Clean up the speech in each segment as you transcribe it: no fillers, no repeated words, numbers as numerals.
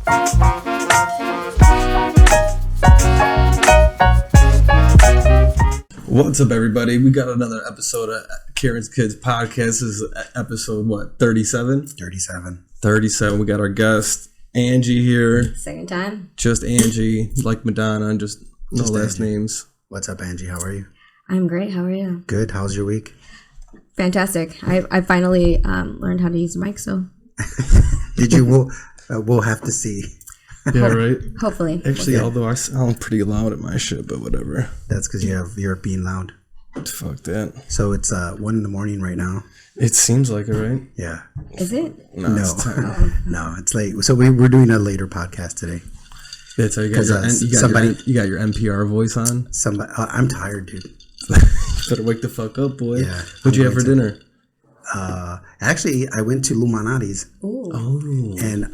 What's up, everybody? We got another episode of Karen's Kids Podcast. This is episode, 37? 37. We got our guest, Angie, here. Second time. Just Angie, like Madonna, just no last Angie. names. What's up, Angie? How are you? I'm great. How are you? Good. How's your week? Fantastic. I finally learned how to use the mic, so. Did you? We'll have to see. Yeah, right? Hopefully. Actually, although I sound pretty loud at my shit, but whatever. That's because you're being loud. Fuck that. So it's 1 a.m. right now. It seems like it, right? Yeah. Is it? No. It's 10. No, it's late. So we're doing a later podcast today. That's how you got you got your NPR voice on? Somebody, I'm tired, dude. Better wake the fuck up, boy. Yeah. What'd you have for dinner? Actually, I went to Lumanati's. Ooh. Oh. And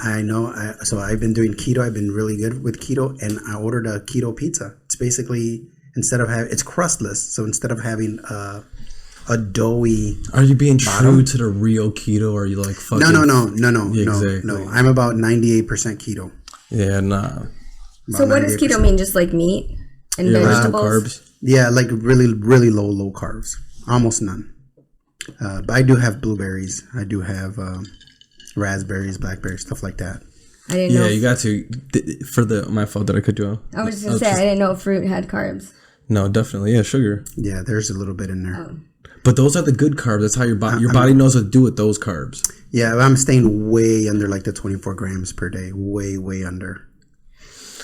so I've been doing keto. I've been really good with keto, and I ordered a keto pizza. It's basically, it's crustless. So instead of having a doughy, are you being bottom, true to the real keto, or are you like fucking? No. Exactly. No. I'm about 98% keto. Yeah, nah. So what does keto mean? Just like meat and vegetables? Carbs. Yeah, like really, really low carbs. Almost none. But I do have blueberries. I do have raspberries, blackberries, stuff like that. I didn't know. Yeah, you got to. My fault that I cut you off. I was just going to say, I didn't know fruit had carbs. No, definitely. Yeah, sugar. Yeah, there's a little bit in there. Oh. But those are the good carbs. That's how your body knows what to do with those carbs. Yeah, I'm staying way under like the 24 grams per day. Way under.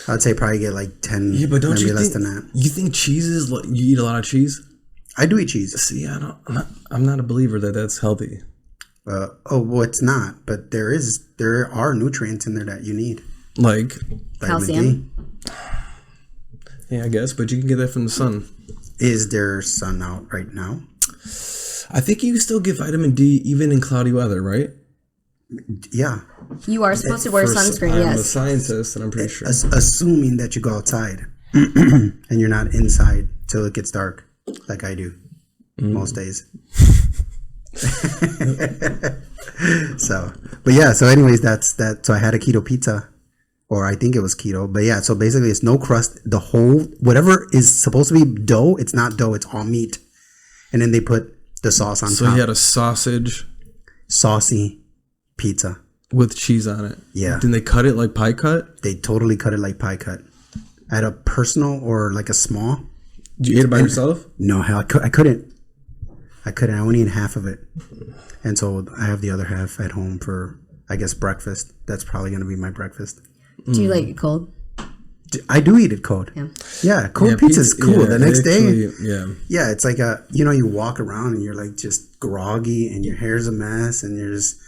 I'd say probably get like 10, but don't maybe you less think, than that. You think cheese is, you eat a lot of cheese? I do eat cheese. See, I'm not a believer that that's healthy. Well, it's not, but there are nutrients in there that you need. Like calcium. D. Yeah, I guess, but you can get that from the sun. Is there sun out right now? I think you can still get vitamin D even in cloudy weather, right? Yeah. You are supposed to wear sunscreen, I'm yes. a scientist, and I'm pretty sure. Assuming that you go outside and you're not inside till it gets dark, like I do most days. So anyways, that's that. So I had a keto pizza, or I think it was keto, but yeah. So basically, it's no crust. The whole whatever is supposed to be dough, it's not dough. It's all meat, and then they put the sauce on top. So you had a saucy pizza with cheese on it. Yeah. Didn't they cut it like pie cut? They totally cut it like pie cut. I had a personal or like a small. Did you eat it by yourself? No, hell, I couldn't. I only ate half of it. And so I have the other half at home for, I guess, breakfast. That's probably going to be my breakfast. Do you like it cold? I do eat it cold. Yeah, cold pizza is cool. The next day. Yeah, it's like you walk around and you're like just groggy and your hair's a mess and you're just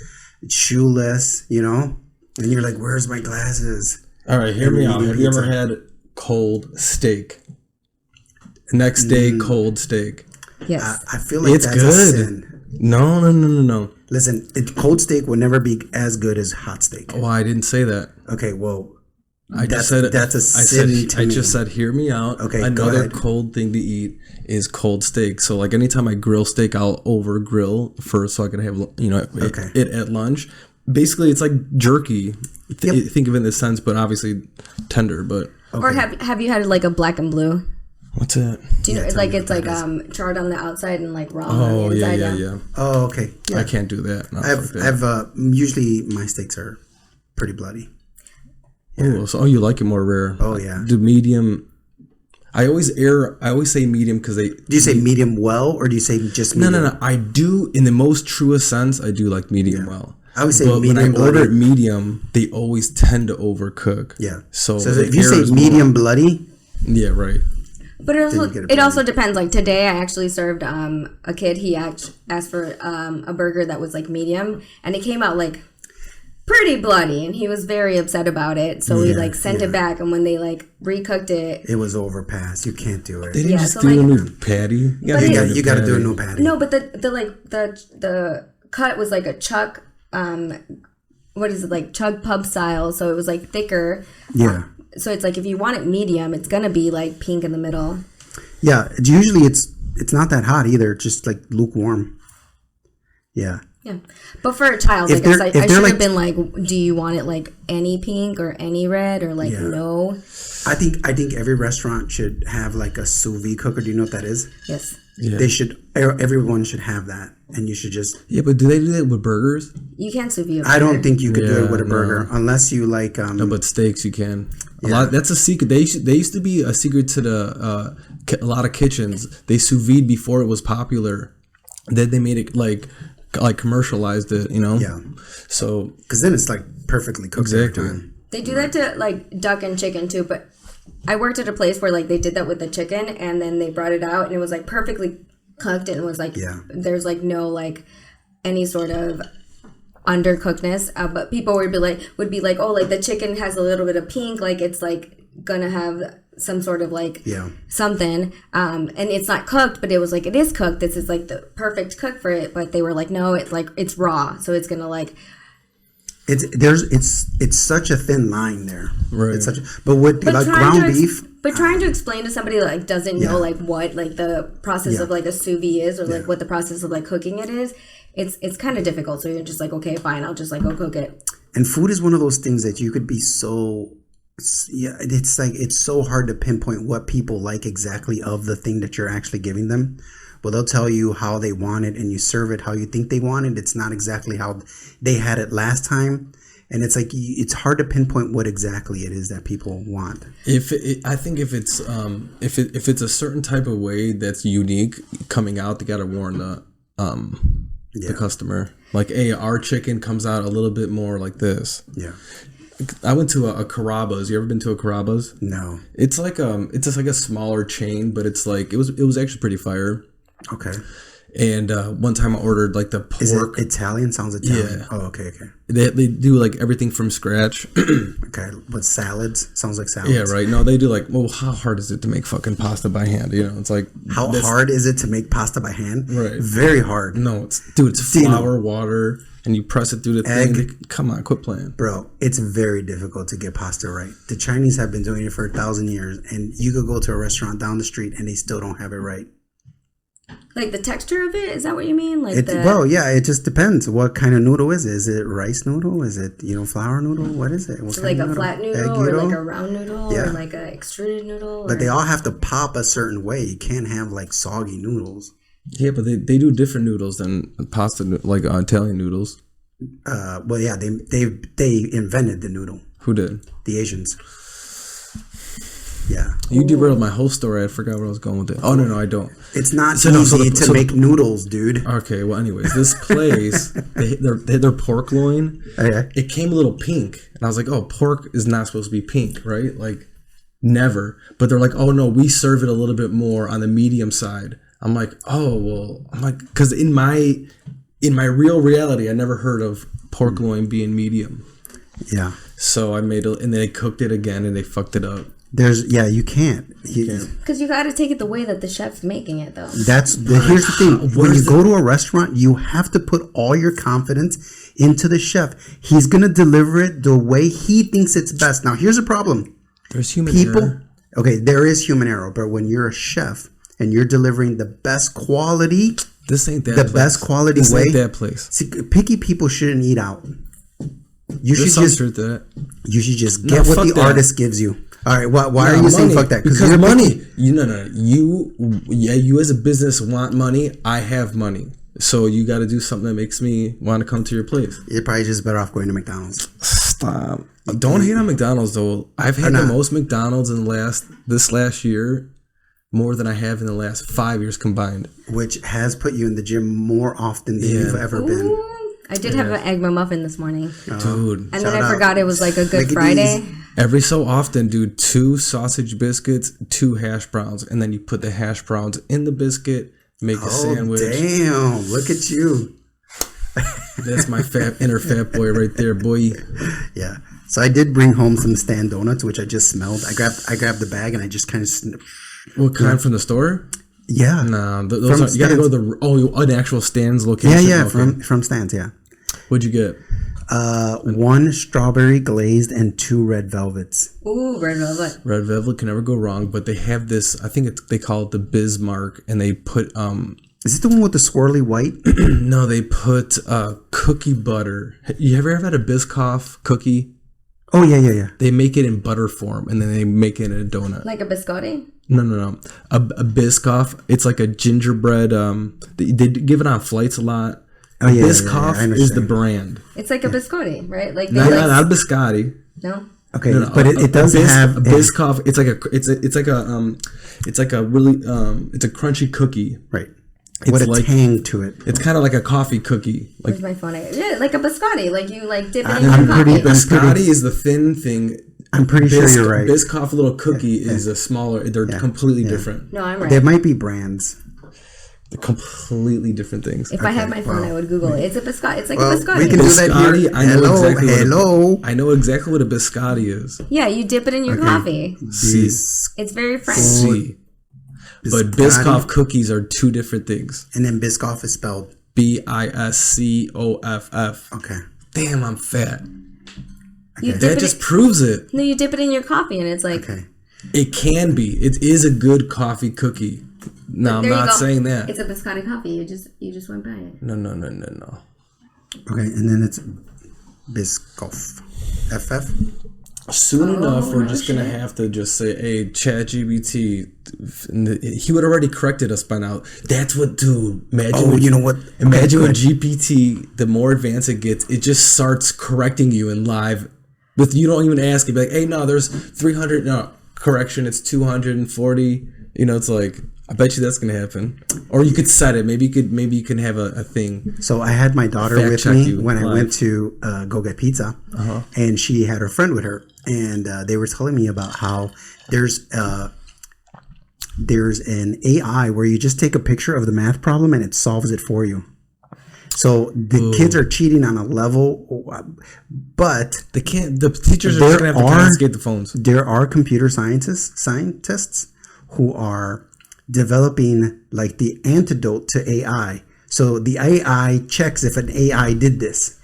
shoeless, and you're like, where's my glasses? All right, hear me out. Have you ever had cold steak? Next day, cold steak. Yes. I feel like it's that's good. a sin. No. Listen, cold steak will never be as good as hot steak. Oh, I didn't say that. Okay, well, That's a sin to me. I just said, hear me out. Okay, another cold thing to eat is cold steak. So, like, anytime I grill steak, I'll over grill first so I can have, it at lunch. Basically, it's like jerky. Think of it in this sense, but obviously tender. But Or have you had like a black and blue? What's that? Do you know? It's like charred on the outside and like raw on the inside. Yeah. Oh, okay. Yeah. I can't do that. No, I've usually my steaks are pretty bloody. Yeah. Oh, you like it more rare. Oh yeah. Do medium. I always say medium because they. Do you say medium well or do you say just medium? No. I do in the most truest sense. I do like medium well. I would say but medium. When I order it medium, they always tend to overcook. Yeah. So if you say medium bloody. Yeah. Right. But it also depends. Like today, I actually served a kid. He asked for a burger that was like medium, and it came out like pretty bloody, and he was very upset about it. So we like sent it back, and when they like recooked it, it was overpassed. You can't do it. They didn't just do a new patty. You got to do a new patty. No, but the cut was like a chuck. What is it, like chug pub style? So it was like thicker. Yeah. So it's like if you want it medium, it's gonna be like pink in the middle. Yeah, usually it's not that hot either. Just like lukewarm. Yeah, Yeah, but for a child, I guess I should have been like, do you want it like any pink or any red or like no? I think every restaurant should have like a sous vide cooker. Do you know what that is? Yes. Yeah. They should. Everyone should have that, and you should just. Yeah, but do they do that with burgers? You can't sous vide. I don't think you could do it with a burger unless you like. No, but steaks you can. That's a secret. They used to be a secret to the a lot of kitchens. They sous vide before it was popular. Then they made it like commercialized it, you know? Yeah. So because then it's like perfectly cooked every time. They do that to like duck and chicken too, but I worked at a place where like they did that with the chicken, and then they brought it out and it was like perfectly cooked, and it was like there's like no like any sort of undercookedness, but people would be like, oh, like the chicken has a little bit of pink, like it's like gonna have some sort of like something, and it's not cooked, but it was like it is cooked. This is like the perfect cook for it, but they were like, no, it's like it's raw, so it's gonna like. It's such a thin line there, right? It's but with like ground beef. But trying to explain to somebody that like doesn't know like what like the process of like a sous vide is, or like what the process of like cooking it is, it's kind of difficult. So you're just like, okay, fine, I'll just like go cook it. And food is one of those things that you could be so. It's like it's so hard to pinpoint what people like exactly of the thing that you're actually giving them. Well, they'll tell you how they want it, and you serve it how you think they want it. It's not exactly how they had it last time, and it's like it's hard to pinpoint what exactly it is that people want. I think if it's a certain type of way that's unique coming out, they gotta warn the customer. Like, hey, our chicken comes out a little bit more like this. Yeah. I went to a Carrabba's. You ever been to a Carrabba's? No. It's like it's just like a smaller chain, but it's like it was actually pretty fire. Okay. And one time I ordered like the pork. Is it Italian? Sounds Italian. Yeah. Oh, okay. They do like everything from scratch. Okay. But salads? Sounds like salads. Yeah, right. No, they do like, well, how hard is it to make fucking pasta by hand? You know, it's like how hard is it to make pasta by hand? Right. Very hard. No, it's flour, water, and you press it through the thing. Come on, quit playing. Bro, it's very difficult to get pasta right. The Chinese have been doing it for 1,000 years, and you could go to a restaurant down the street and they still don't have it right. Like the texture of it? Is that what you mean? Like well, yeah, it just depends. What kind of noodle is it? Is it rice noodle? Is it, flour noodle? What is it? Like a flat noodle or like a round noodle or like a extruded noodle? But they all have to pop a certain way. You can't have like soggy noodles. Yeah, but they do different noodles than pasta, like Italian noodles. Well, yeah, they invented the noodle. Who did? The Asians. Yeah. You derailed my whole story. I forgot where I was going with it. Oh, no, I don't. It's not easy to make noodles, dude. Okay, well, anyways, this place, their pork loin, it came a little pink. And I was like, oh, pork is not supposed to be pink, right? Like, never. But they're like, oh, no, we serve it a little bit more on the medium side. I'm like, oh, well, because in my real reality, I never heard of pork loin being medium. Yeah. So I made it, and then they cooked it again, and they fucked it up. You can't. Because you got to take it the way that the chef's making it, though. Here's the thing. When you go to a restaurant, you have to put all your confidence into the chef. He's going to deliver it the way he thinks it's best. Now, here's a problem. There's human error. Okay, there is human error, but when you're a chef and you're delivering the best quality, this ain't that the place. Best quality this way. Ain't that place. See, picky people shouldn't eat out. You should just get what the artist gives you. All right, why are you saying fuck that? Because money. You as a business want money. I have money, so you got to do something that makes me want to come to your place. You're probably just better off going to McDonald's. Stop. Don't hate on McDonald's though. I've had the most McDonald's in this last year, more than I have in the last 5 years combined. Which has put you in the gym more often than you've ever been. I did have an egg McMuffin this morning. Dude. And then I forgot it was like a Good Friday. Every so often, dude, 2 sausage biscuits, 2 hash browns, and then you put the hash browns in the biscuit, make a sandwich. Damn, look at you. That's my inner fat boy right there, boy. Yeah. So I did bring home some Stand donuts, which I just smelled. I grabbed the bag and I just kind of What kind, from the store? Yeah. No, those you got to go to an actual Stan's location. Yeah, from Stan's, yeah. What'd you get? 1 strawberry glazed and 2 red velvets. Ooh, red velvet. Red velvet can never go wrong, but they have this, I think they call it the Bismarck, and they put Is it the one with the swirly white? No, they put cookie butter. You ever had a Biscoff cookie? Oh, yeah. They make it in butter form, and then they make it in a donut. Like a biscotti? No. A Biscoff. It's like a gingerbread. They give it on flights a lot. Oh, yeah, Biscoff is the brand. It's like a biscotti, right? Like not a biscotti. No. Okay, no. But it does have a Biscoff. It's like a really it's a crunchy cookie. Right. What a tang to it. It's kind of like a coffee cookie. Like, where's my phone? Yeah, like a biscotti. Like you like dip it in your coffee. Biscotti is the thin thing. I'm pretty sure you're right. Biscoff little cookie is a smaller. They're completely different. No, I'm right. There might be brands. They're completely different things. If I had my phone, I would Google it. It's a biscotti. It's like a biscotti. We can do that here. I know exactly what a biscotti is. Yeah, you dip it in your coffee. It's very French. C. But Biscoff cookies are two different things. And then Biscoff is spelled Biscoff. Okay. Damn, I'm fat. Okay. That just proves it. No, you dip it in your coffee and it's like... Okay. It can be. It is a good coffee cookie. No, I'm not saying that. It's a biscotti coffee. You just went by it. No. Okay, and then it's Biscoff. FF? Soon enough, we're just going to have to just say, hey, ChatGPT, he would have already corrected us by now. That's what, dude, imagine you know what? Imagine when GPT, the more advanced it gets, it just starts correcting you in live. You don't even ask it. Be like, hey, no, there's 300, no, correction, it's 240. It's like, I bet you that's going to happen. Or you could set it. Maybe you can have a thing. So I had my daughter with me when I went to go get pizza, and she had her friend with her, and they were telling me about how there's an AI where you just take a picture of the math problem and it solves it for you. So the kids are cheating on a level, but they can't. The teachers are just going to have to confiscate the phones. There are computer scientists who are developing like the antidote to AI. So the AI checks if an AI did this.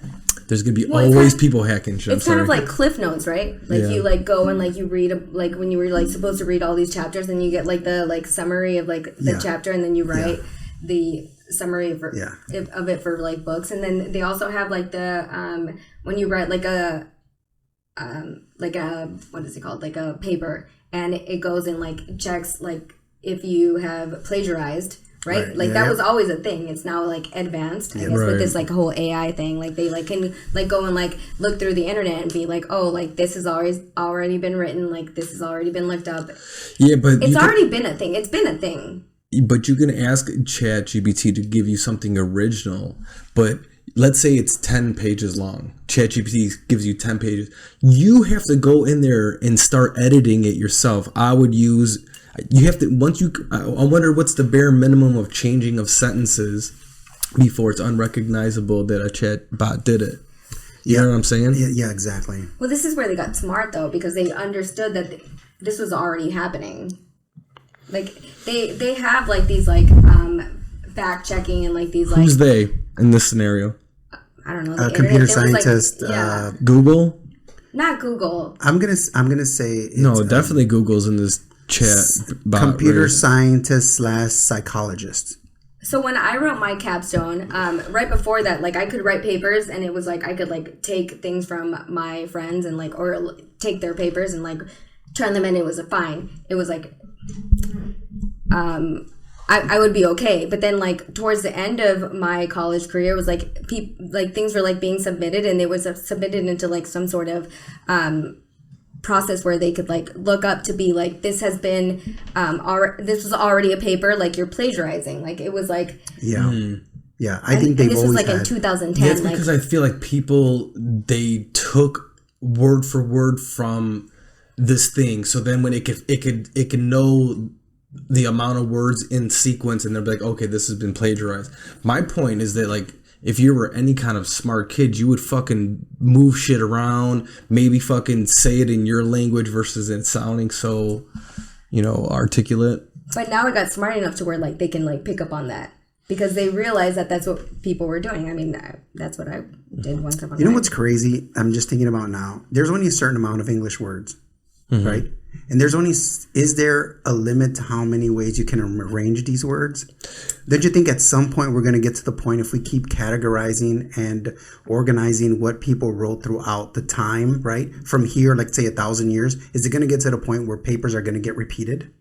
There's gonna be always people hacking shit. It's kind of like Cliff Notes, right? Like you like go and like you read like when you were like supposed to read all these chapters, and you get like the like summary of like the chapter, and then you write the summary of it for like books. And then they also have like the when you write like a what is it called, like a paper, and it goes and like checks like if you have plagiarized, right? Like that was always a thing. It's now like advanced, I guess, with this like whole AI thing. Like they like can like go and like look through the internet and be like, oh, like this has already been written, like this has already been looked up. Yeah, but it's already been a thing. It's been a thing. But you can ask ChatGPT to give you something original, but let's say it's 10 pages long. ChatGPT gives you 10 pages. You have to go in there and start editing it yourself. I wonder what's the bare minimum of changing of sentences before it's unrecognizable that a chat bot did it. You know what I'm saying? Yeah, exactly. Well, this is where they got smart though, because they understood that this was already happening. Like they have like these like fact checking and like these like. Who's they in this scenario? I don't know. A computer scientist. Like, Google. Not Google. I'm gonna say no. Definitely Google's in this chat. Computer scientist / psychologist. So when I wrote my capstone, right before that, like I could write papers, and it was like I could like take things from my friends and like or take their papers and like turn them in. It was fine. It was like. I would be okay, but then like towards the end of my college career was like things were like being submitted, and it was submitted into like some sort of process where they could like look up to be like this has been this was already a paper, like you're plagiarizing, like it was like I think they've this always was like had, in 2010. That's because I feel like people they took word for word from this thing, so then when it can know the amount of words in sequence, and they're like, okay, this has been plagiarized. My point is that like if you were any kind of smart kid, you would fucking move shit around, maybe fucking say it in your language versus it sounding so, articulate. But now it got smart enough to where like they can like pick up on that because they realized that that's what people were doing. I mean, that's what I did once upon a time. You know what's crazy? I'm just thinking about now. There's only a certain amount of English words, right? And is there a limit to how many ways you can arrange these words? Don't you think at some point we're going to get to the point, if we keep categorizing and organizing what people wrote throughout the time, right? From here, like say 1,000 years, is it going to get to the point where papers are going to get repeated?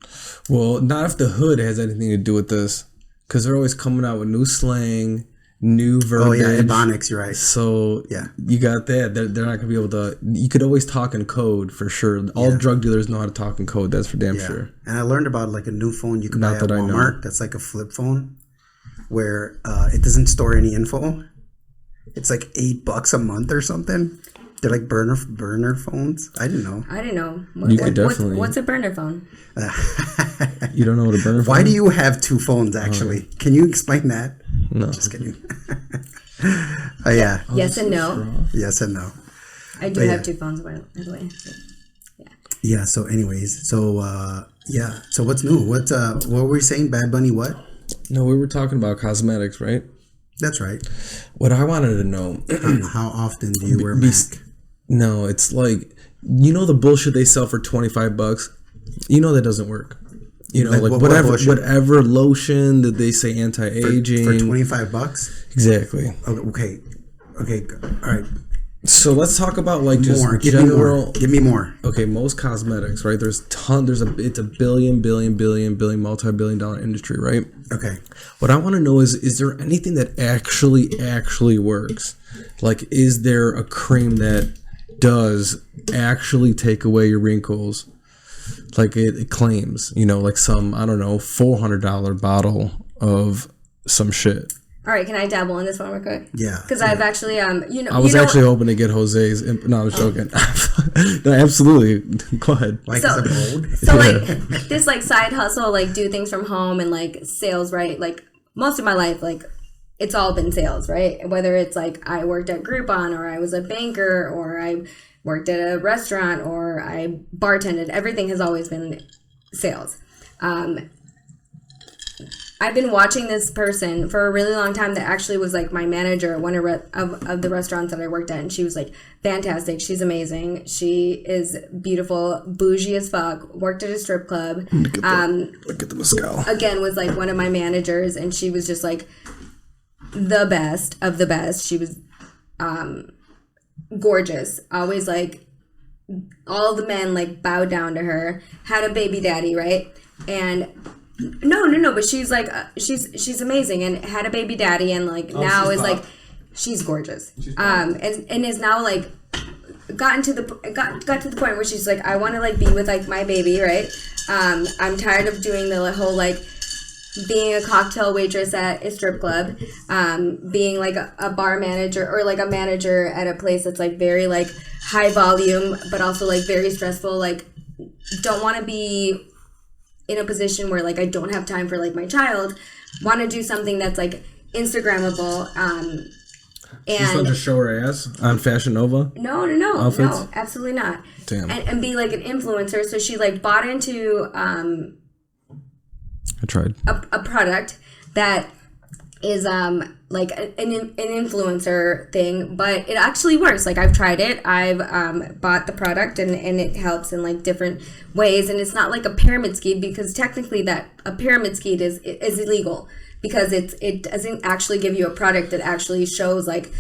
Well, not if the hood has anything to do with this, because they're always coming out with new slang, new verbiage. Oh yeah, Ebonics, you're right. So yeah, you got that. They're not gonna be able to. You could always talk in code for sure. All drug dealers know how to talk in code. That's for damn sure. And I learned about like a new phone you can buy at Walmart. That's like a flip phone, where it doesn't store any info. It's like $8 a month or something. They're like burner phones. I didn't know. What's a burner phone? You don't know what a burner phone is? Why do you have two phones, actually? Can you explain that? No. Just kidding. Yeah. Yes and no. Yes and no. I do have two phones, by the way. So, yeah, so anyways. So, So what's new? What were we saying? Bad Bunny what? No, we were talking about cosmetics, right? That's right. What I wanted to know. How often do you wear mask? No, it's like, the bullshit they sell for $25. You know that doesn't work. Like whatever lotion that they say anti-aging for $25. Exactly. Okay. All right. So let's talk about like just more. general. Give me more. Okay, most cosmetics, right? It's a billion multi-billion-dollar industry, right? Okay. What I want to know is there anything that actually works? Like, is there a cream that does actually take away your wrinkles? Like it claims, like some, I don't know, $400 bottle of some shit. All right, can I dabble in this one real quick? Yeah. Because I've actually, I was actually hoping to get Jose's. No, I was joking. No, absolutely. Go ahead. So like this like side hustle, like do things from home and like sales, right? Like most of my life, like it's all been sales, right? Whether it's like I worked at Groupon or I was a banker or I worked at a restaurant or I bartended, everything has always been sales. I've been watching this person for a really long time that actually was like my manager at one of the restaurants that I worked at, and she was like fantastic. She's amazing. She is beautiful, bougie as fuck. Worked at a strip club. Look at the mezcal. Again, was like one of my managers, and she was just like the best of the best. She was gorgeous. Always like all the men like bowed down to her. Had a baby daddy, right? And no, but she's like she's amazing and had a baby daddy and like now is like she's gorgeous. And is now like got to the point where she's like, I want to like be with like my baby, right? I'm tired of doing the whole like being a cocktail waitress at a strip club, being like a bar manager or like a manager at a place that's like very like high volume but also like very stressful. Like don't want to be in a position where like I don't have time for like my child. Want to do something that's like Instagrammable. She's just want to show her ass on Fashion Nova? No, outfits? No, absolutely not. Damn. And be like an influencer. So she like bought into I tried a product that is like an influencer thing, but it actually works. Like I've tried it. I've bought the product and it helps in like different ways. And it's not like a pyramid scheme because technically that a pyramid scheme is illegal because it doesn't actually give you a product that actually shows like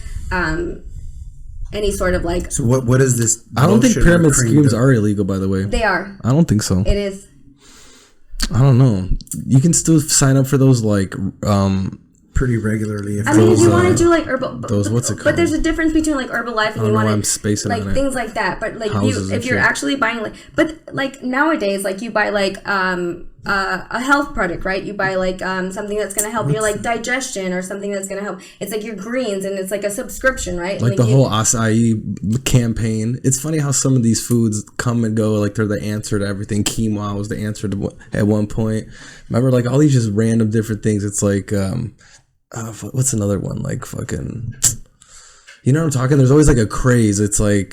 any sort of like. So what is this? I don't think pyramid schemes are illegal, by the way. They are. I don't think so. It is. I don't know. You can still sign up for those like pretty regularly. If you want to do like herbal, what's it called? But there's a difference between like Herbalife and you want to like things like that. But like if you're actually buying like, but like nowadays, like you buy like a health product, right? You buy like something that's going to help your like digestion or something that's going to help. It's like your greens and it's like a subscription, right? Like the whole acai campaign. It's funny how some of these foods come and go. Like they're the answer to everything. Quinoa was the answer to at one point. Remember, like all these just random different things. It's like what's another one? Like fucking. You know what I'm talking? There's always like a craze. It's like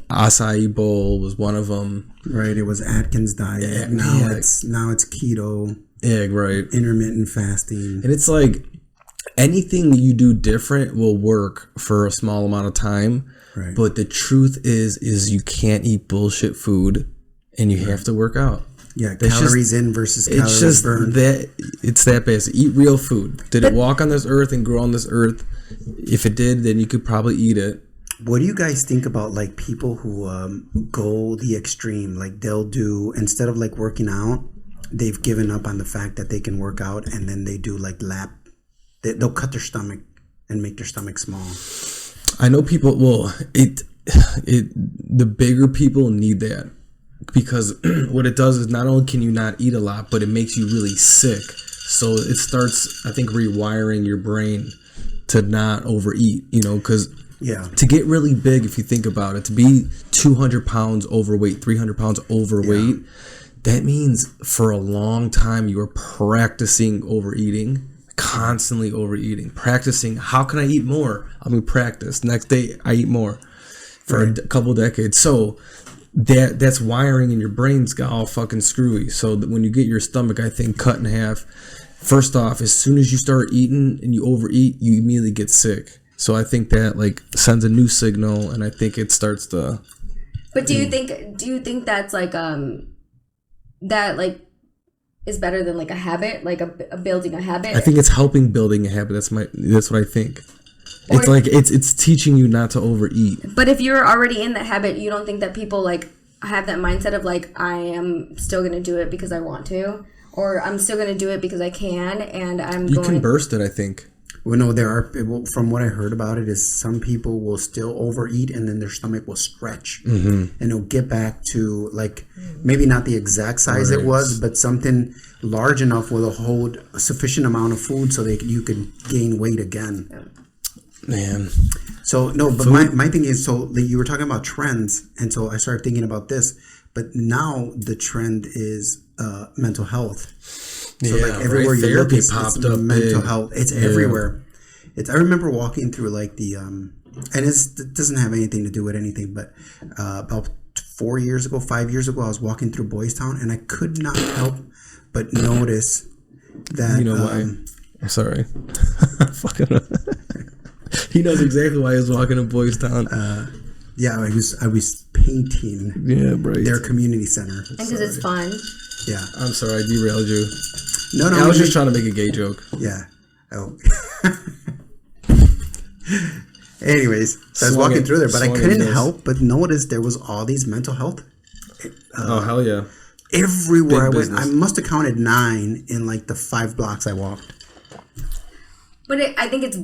acai bowl was one of them. Right. It was Atkins diet. Yeah, now it's keto. Yeah, right. Intermittent fasting. And it's like anything you do different will work for a small amount of time. Right. But the truth is you can't eat bullshit food and you have to work out. Yeah, that's calories in versus calories burned. It's that basic. Eat real food. Did it walk on this earth and grow on this earth? If it did, then you could probably eat it. What do you guys think about like people who go the extreme? Like they'll do, instead of like working out, they've given up on the fact that they can work out, and then they do like they'll cut their stomach and make their stomach small. I know people. Well, the bigger people need that, because what it does is not only can you not eat a lot, but it makes you really sick. So it starts, I think, rewiring your brain to not overeat. You know, because to get really big, if you think about it, to be 200 pounds overweight, 300 pounds overweight. Yeah. That means for a long time you are practicing overeating, constantly overeating, practicing. How can I eat more? I mean, practice. Next day I eat more for a couple decades. So that's wiring in your brain's got all fucking screwy. So that when you get your stomach, I think, cut in half, first off, as soon as you start eating and you overeat, you immediately get sick. So I think that like sends a new signal, and I think it starts to. But do you think that's like that like is better than like a habit, like a building a habit? I think it's helping building a habit. That's what I think. It's like it's teaching you not to overeat. But if you're already in that habit, you don't think that people like have that mindset of like, I am still gonna do it because I want to, or I'm still gonna do it because I can, and you can burst it, I think. Well, no, there are people, from what I heard about it, is some people will still overeat and then their stomach will stretch, and it'll get back to like maybe not the exact size it was, but something large enough will hold a sufficient amount of food so you can gain weight again. Man. So no, but my thing is, so you were talking about trends, and so I started thinking about this. But now the trend is mental health. So like everywhere you look, it's mental health. It's everywhere. I remember walking through like the and it doesn't have anything to do with anything, but about 5 years ago, I was walking through Boys Town, and I could not help but notice that. You know why? I'm sorry. He knows exactly why he was walking to Boys Town. Yeah, I was painting. Their community center. And because it's fun. Yeah. I'm sorry, I derailed you. No, I was just trying to make a gay joke. Yeah. Oh. Anyways, so I was walking through there, but I couldn't help but notice there was all these mental health. Oh, hell yeah. Everywhere I went. I must have counted 9 in like the 5 blocks I walked. But I think it's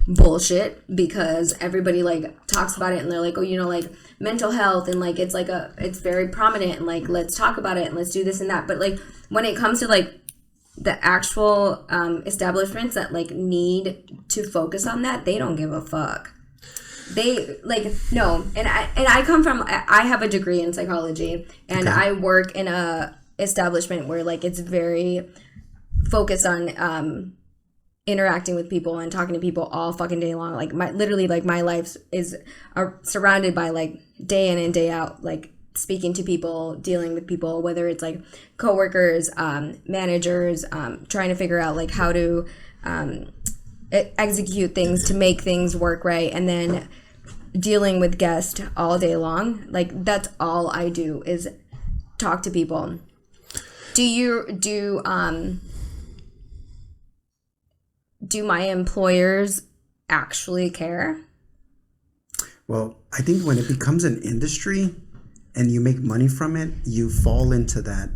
bullshit, because everybody like talks about it and they're like, oh, you know, like mental health, and like it's very prominent, and like let's talk about it and let's do this and that. But like when it comes to like the actual establishments that like need to focus on that, they don't give a fuck. They like no, and I come from, I have a degree in psychology, and I work in a establishment where like it's very focused on interacting with people and talking to people all fucking day long. Like my life is surrounded by like day in and day out, like speaking to people, dealing with people, whether it's like coworkers, managers, trying to figure out like how to execute things to make things work right, and then dealing with guests all day long. Like that's all I do is talk to people. Do my employers actually care? Well, I think when it becomes an industry and you make money from it, you fall into that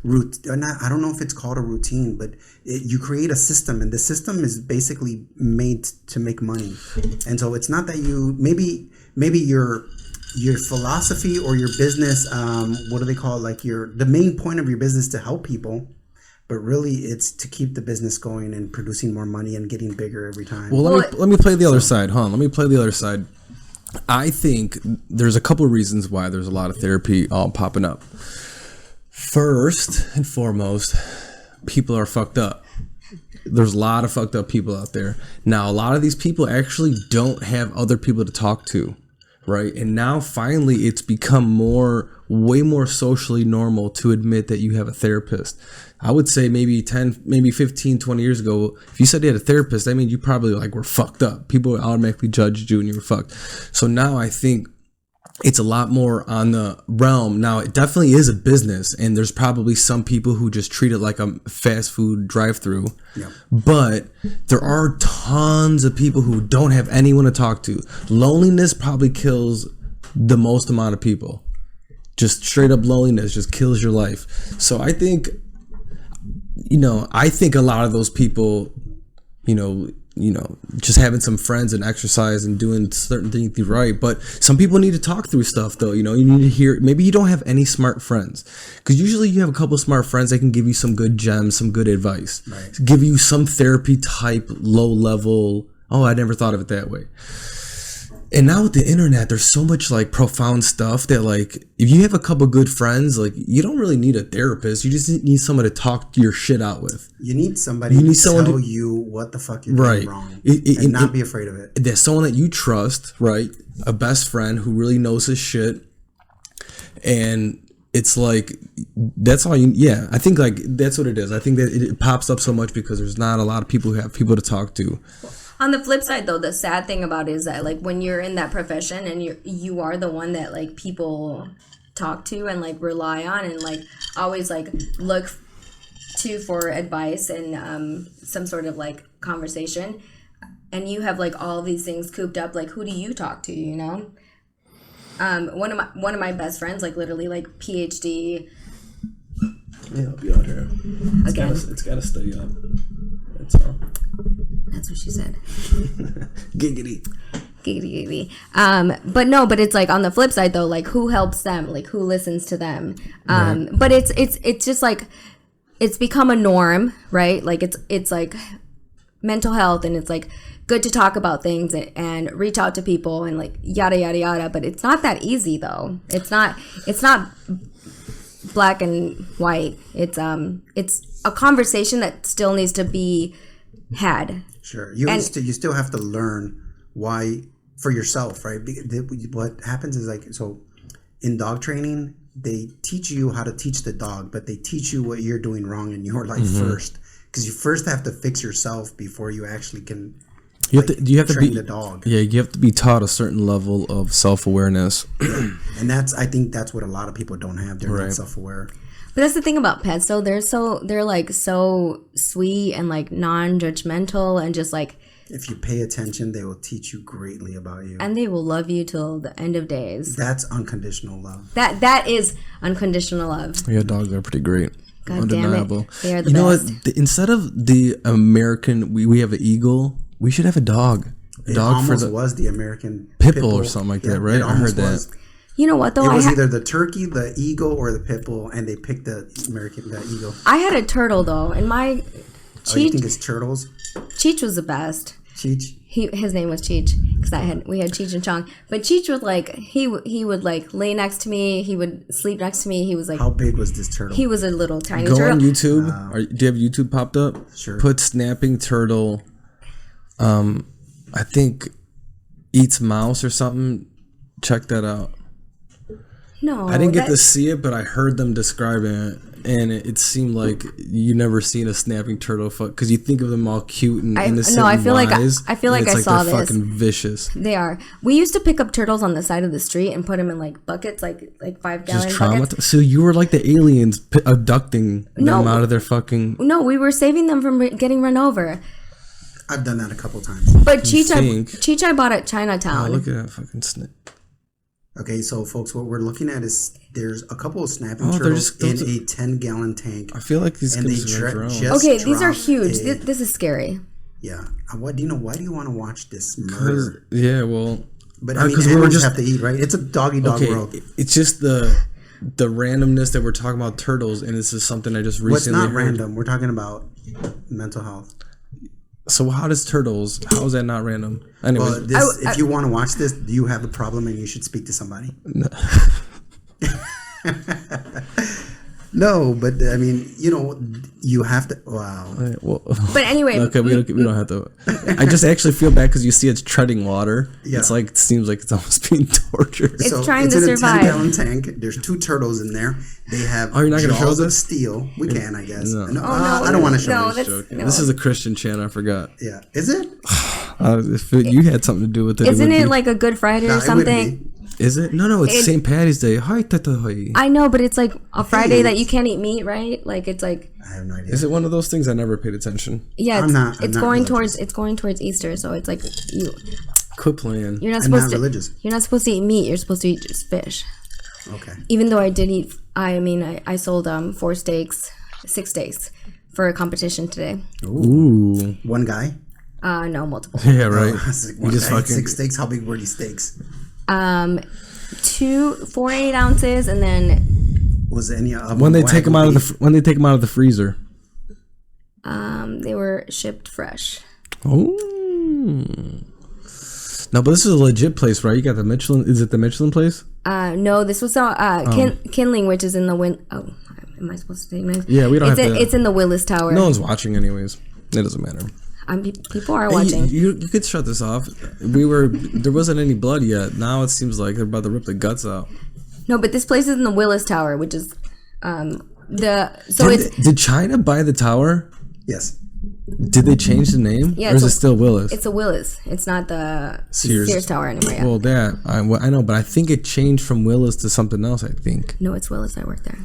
route. I don't know if it's called a routine, but you create a system, and the system is basically made to make money. And so it's not that you maybe your philosophy or your business, what do they call it? Like the main point of your business to help people. But really, it's to keep the business going and producing more money and getting bigger every time. Well, let me play the other side, huh? Let me play the other side. I think there's a couple of reasons why there's a lot of therapy all popping up. First and foremost, people are fucked up. There's a lot of fucked up people out there. Now, a lot of these people actually don't have other people to talk to, right? And now finally it's become way more socially normal to admit that you have a therapist. I would say maybe 10, maybe 15, 20 years ago, if you said you had a therapist, I mean, you probably like were fucked up. People automatically judged you and you were fucked. So now I think it's a lot more on the realm. Now, it definitely is a business, and there's probably some people who just treat it like a fast food drive-through. Yeah. But there are tons of people who don't have anyone to talk to. Loneliness probably kills the most amount of people. Just straight up loneliness just kills your life. So I think, a lot of those people, just having some friends and exercise and doing certain things right. But some people need to talk through stuff, though. You need to hear. Maybe you don't have any smart friends, because usually you have a couple smart friends that can give you some good gems, some good advice, right. Give you some therapy type, low level. Oh, I never thought of it that way. And now with the internet, there's so much like profound stuff that like if you have a couple good friends, like you don't really need a therapist. You just need someone to talk your shit out with. You need somebody to tell you what the fuck you're doing wrong and not be afraid of it. There's someone that you trust, right? A best friend who really knows his shit. And it's like, that's all I think like that's what it is. I think that it pops up so much because there's not a lot of people who have people to talk to. On the flip side, though, the sad thing about it is that, like, when you're in that profession and you are the one that, like, people talk to and, like, rely on and, like, always, like, look to for advice and some sort of, like, conversation, and you have, like, all these things cooped up, like, who do you talk to, One of my best friends, like, literally, like, PhD. Yeah, I'll be out here. It's got to stay up. That's all. That's what she said. Giggity. Giggity. But it's like on the flip side though, like who helps them, like who listens to them. Right. But it's just like it's become a norm, right? Like it's like mental health, and it's like good to talk about things and reach out to people and like yada yada yada. But it's not that easy though. It's not black and white. It's a conversation that still needs to be had. Sure. You still have to learn why for yourself, right? What happens is like, so in dog training, they teach you how to teach the dog, but they teach you what you're doing wrong in your life first. Because you first have to fix yourself before you actually can you have to train the dog. Yeah, you have to be taught a certain level of self-awareness. And I think that's what a lot of people don't have. They're not self-aware. But that's the thing about pets, though. They're like so sweet and like non-judgmental and just like. If you pay attention, they will teach you greatly about you, and they will love you till the end of days. That's unconditional love. That is unconditional love. Yeah, dogs are pretty great. God undeniable. Damn it. They are the best. You know what? Instead of the American, we have an eagle. We should have a dog. It almost was the American pit bull or something like that, right? I heard that. You know what, though? It was either the turkey, the eagle, or the pit bull, and they picked the eagle. I had a turtle, though, and my... you think it's turtles? Cheech was the best. Cheech? His name was Cheech, because we had Cheech and Chong. But Cheech was like, he would like lay next to me, he would sleep next to me, he was like... How big was this turtle? He was a little tiny turtle. Go on YouTube. Do you have YouTube popped up? Sure. Put snapping turtle, I think eats mouse or something. Check that out. No, I didn't get to see it, but I heard them describing it, and it seemed like you never seen a snapping turtle because you think of them all cute and innocent. No, I feel like I saw they're fucking vicious. They are. We used to pick up turtles on the side of the street and put them in like buckets, like 5-gallon buckets. So you were like the aliens abducting them out of their fucking. No, we were saving them from getting run over. I've done that a couple times. But Cheech I bought at Chinatown. Oh, look at that fucking snake. Okay, so folks, what we're looking at is there's a couple of snapping turtles in a 10-gallon tank. I feel like these these are huge. This is scary. Yeah. Why do you want to watch this murder? Yeah, well, but I mean, animals have to eat, right? It's a dog world. It's just the randomness that we're talking about turtles, and this is something I just recently heard. It's not random. We're talking about mental health. So how is that not random? Anyway, well, if you want to watch this, you have a problem and you should speak to somebody. No. No, but I mean, you have to. Wow. Right, well, but anyway, okay, we don't have to. I just actually feel bad because you see it's treading water. Yeah. It's like it seems like it's almost being tortured. It's trying to survive. It's in a 10-gallon tank. There's 2 turtles in there. They have you're not gonna show jaws this? of steel. We can, I guess. No. I don't want to show this. No. This is a Christian channel. I forgot. Yeah, is it? If you had something to do with it, isn't it like a Good Friday or something? Is it? No, it's St. Patty's Day. Hi, tata. I know, but it's like a Friday that you can't eat meat, right? Like it's like. I have no idea. Is it one of those things I never paid attention? Yeah, it's going towards Easter, so it's like you. Quit playing. You're not supposed to. Religious. You're not supposed to eat meat. You're supposed to eat just fish. Okay. Even though I did eat, I sold 6 steaks for a competition today. Ooh. One guy? No, multiple. Yeah, right. You just fucking 6 steaks. How big were these steaks? 2 4 8 ounces, and then was any when they take them out of the freezer. They were shipped fresh. Oh. No, but this is a legit place, right? You got the Michelin. Is it the Michelin place? No, this was Kindling, which is in the am I supposed to say names? Yeah, we don't have to. It's in the Willis Tower. No one's watching, anyways. It doesn't matter. People are watching. You could shut this off. There wasn't any blood yet. Now it seems like they're about to rip the guts out. No, but this place is in the Willis Tower, which is Did China buy the tower? Yes. Did they change the name? Yeah, or is it still Willis? It's a Willis. It's not the Sears Tower anymore. Yeah. Well, I know, but I think it changed from Willis to something else. I think. No, it's Willis. I work there.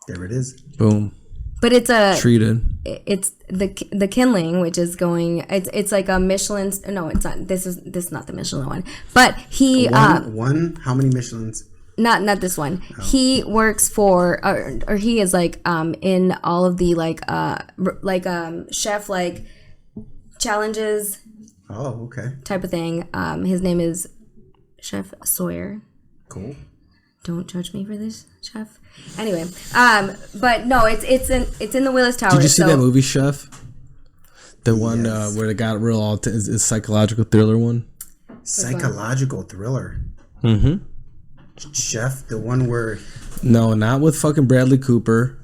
There it is. Boom. But it's treated. It's the Kindling, which is going. It's like a Michelin. No, it's not. This is not the Michelin one. But he one. How many Michelins? Not this one. Oh. He works for, or he is like in all of the chef challenges. Oh, okay. Type of thing. His name is Chef Sawyer. Cool. Don't judge me for this, chef. Anyway, but no, it's in the Willis Tower. Did you see that movie Chef? The one where the got real is psychological thriller one. Psychological thriller. Mm-hmm. Chef, the one where... No, not with fucking Bradley Cooper,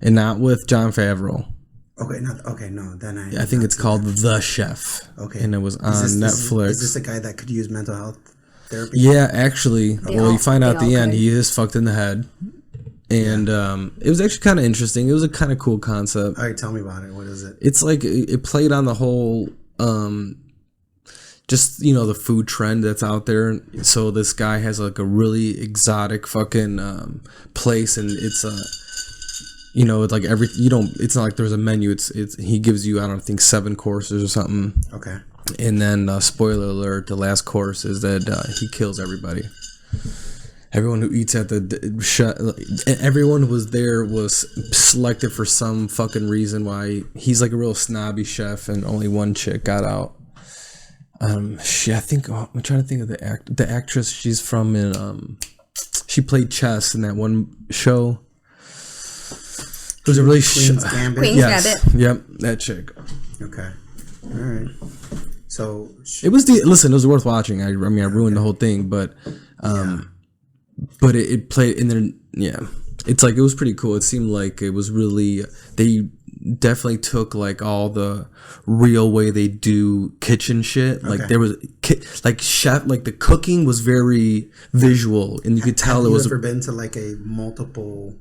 and not with Jon Favreau. Then I think it's called The Chef. Okay. And it was on Netflix. Is this a guy that could use mental health therapy? Yeah, actually. You find out at the end, he is fucked in the head. And it was actually kind of interesting. It was a kind of cool concept. All right, tell me about it. What is it? It's like, it played on the whole... just, the food trend that's out there. So this guy has like a really exotic fucking place, and it's it's like it's not like there's a menu. It's he gives you, I don't think, 7 courses or something. Okay. And then spoiler alert, the last course is that he kills everybody. Everyone who eats at everyone who was there was selected for some fucking reason why. He's like a real snobby chef, and only one chick got out. I'm trying to think of the actress. She's from she played chess in that one show. It was a really Queen's Gambit. Queen's Gambit. Yep, that chick. Okay, all right. So it was worth watching. I ruined the whole thing, but it played in there. Yeah, it's like it was pretty cool. It seemed like it was really they definitely took like all the real way they do kitchen shit. Like there was like chef, like the cooking was very visual, and you could tell have it was. Have you ever been to like a multiple?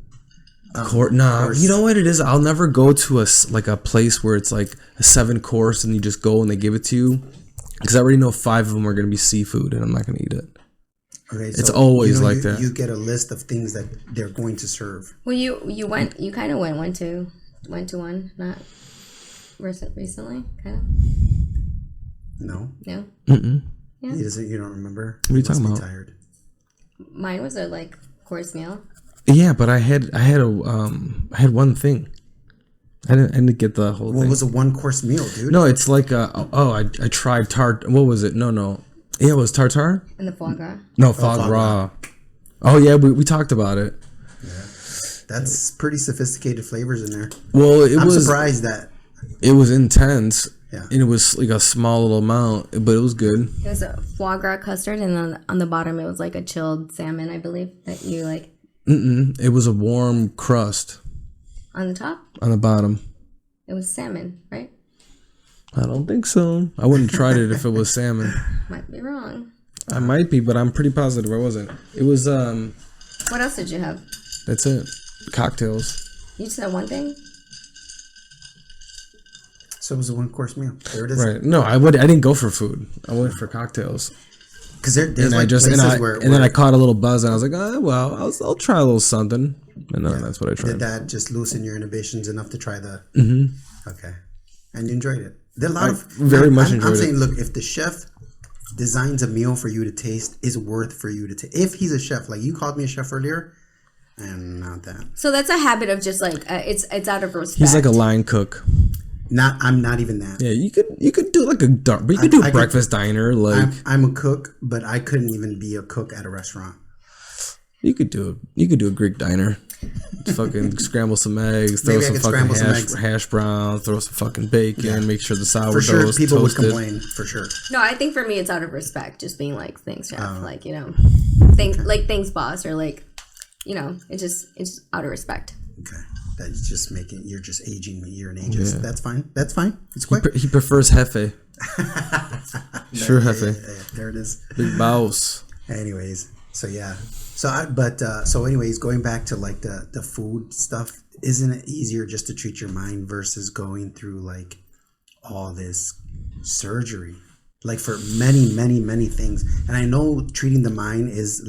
Course? You know what it is? I'll never go to a place where it's like a 7 course and you just go and they give it to you, because I already know 5 of them are going to be seafood and I'm not going to eat it. Okay, so it's always like that. You get a list of things that they're going to serve. Well, you kind of went to one, not recently, kind of. No. Mm-mm. Yeah. You don't remember? What are you talking about? Tired. Mine was a course meal. Yeah, but I had one thing. I didn't get the whole thing. What was a 1-course meal, dude? No, it's like I tried tart. What was it? No. Yeah, it was tartare. And the foie gras. No, foie gras. Oh yeah, we talked about it. Yeah, that's pretty sophisticated flavors in there. Well, I'm surprised that it was intense. Yeah, and it was like a small little amount, but it was good. It was a foie gras custard, and then on the bottom it was like a chilled salmon, I believe, that you like. It was a warm crust. On the top? On the bottom. It was salmon, right? I don't think so. I wouldn't have tried it if it was salmon. Might be wrong. I might be, but I'm pretty positive I wasn't. It was What else did you have? That's it. Cocktails. You just had one thing? So it was a 1-course meal. There it is. Right. No, I didn't go for food. I went for cocktails. Because there's and like then I caught a little buzz, and I was like, oh, well, I'll try a little something, and that's what I tried. Did that just loosen your inhibitions enough to try the? Mm-hmm. Okay, and you enjoyed it. There are a lot of very much enjoyed it. I'm saying, look, if the chef designs a meal for you to taste, is worth for you to taste. If he's a chef, like you called me a chef earlier, I'm not that. So that's a habit of just like it's out of respect. He's like a line cook. I'm not even that. Yeah, you could do like a dark, but you could do a breakfast diner. Like I'm a cook, but I couldn't even be a cook at a restaurant. You could do a Greek diner. Fucking scramble some eggs, throw some fucking hash browns, throw some fucking bacon, make sure the sourdough is toasted. People would complain, for sure. No, I think for me it's out of respect, just being like, thanks, chef, like, you know, thanks, boss, or like, you know, it's out of respect. Okay. That's just you're just aging me. You're an ageist. Yeah. That's fine. It's quick. He prefers Jefe. Sure, Jefe. Yeah, there it is. Big boss. Anyways, so yeah. So anyways, going back to like the food stuff, isn't it easier just to treat your mind versus going through like all this surgery? Like for many things. And I know treating the mind is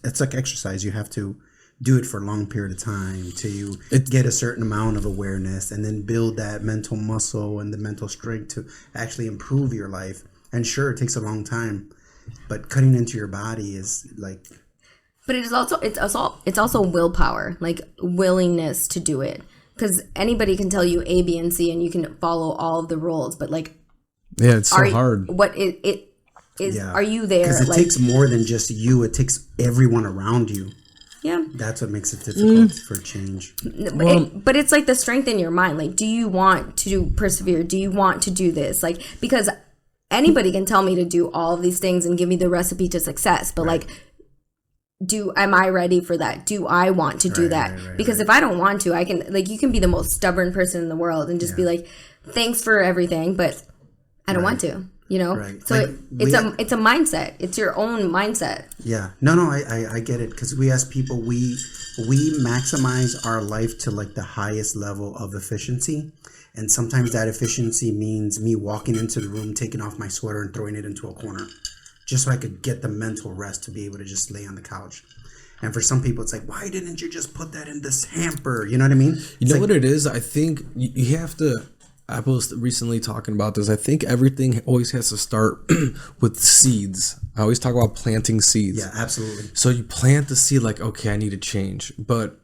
it's like exercise. You have to do it for a long period of time to get a certain amount of awareness and then build that mental muscle and the mental strength to actually improve your life. And sure, it takes a long time, but cutting into your body is like. But it's also willpower, like willingness to do it. Because anybody can tell you A, B, and C, and you can follow all of the rules. But like, it's so hard. What it is? Yeah. Are you there? Because it takes more than just you. It takes everyone around you. Yeah, that's what makes it difficult for change. But it's like the strength in your mind. Like, do you want to persevere? Do you want to do this? Like, because anybody can tell me to do all of these things and give me the recipe to success. But like, am I ready for that? Do I want to do that? Because if I don't want to, I can, like, you can be the most stubborn person in the world and just be like, thanks for everything, but I don't want to. You know, so like it's a mindset. It's your own mindset. Yeah, no, I get it, because we as people, we maximize our life to like the highest level of efficiency, and sometimes that efficiency means me walking into the room, taking off my sweater, and throwing it into a corner, just so I could get the mental rest to be able to just lay on the couch. And for some people, it's like, why didn't you just put that in this hamper? You know what I mean? You know what it is? I think you have to. I was recently talking about this. I think everything always has to start with seeds. I always talk about planting seeds. Yeah, absolutely. So you plant the seed like, okay, I need to change. But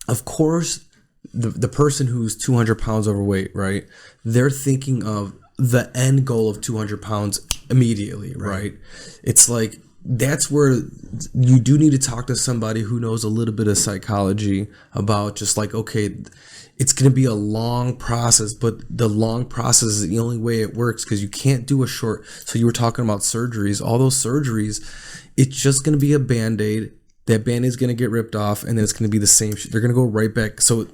of course, the person who's 200 pounds overweight, right? They're thinking of the end goal of 200 pounds immediately, right? It's like, that's where you do need to talk to somebody who knows a little bit of psychology about just like, okay, it's going to be a long process, but the long process is the only way it works, because you can't do a short. So you were talking about surgeries, all those surgeries, it's just going to be a Band-Aid. That Band-Aid is going to get ripped off, and then it's going to be the same shit. They're going to go right back. So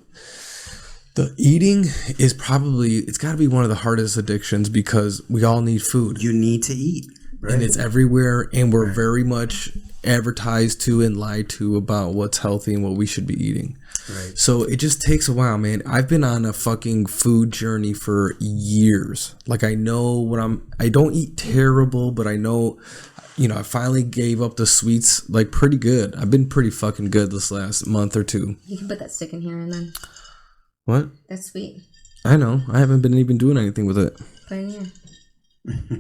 the eating is probably, it's got to be one of the hardest addictions, because we all need food. You need to eat. Right. And it's everywhere, and we're very much advertised to and lied to about what's healthy and what we should be eating. Right. So it just takes a while, man. I've been on a fucking food journey for years. Like, I know I don't eat terrible, but I know, I finally gave up the sweets, like, pretty good. I've been pretty fucking good this last month or two. You can put that stick in here and then. What? That's sweet. I know. I haven't been even doing anything with it. Put it in here.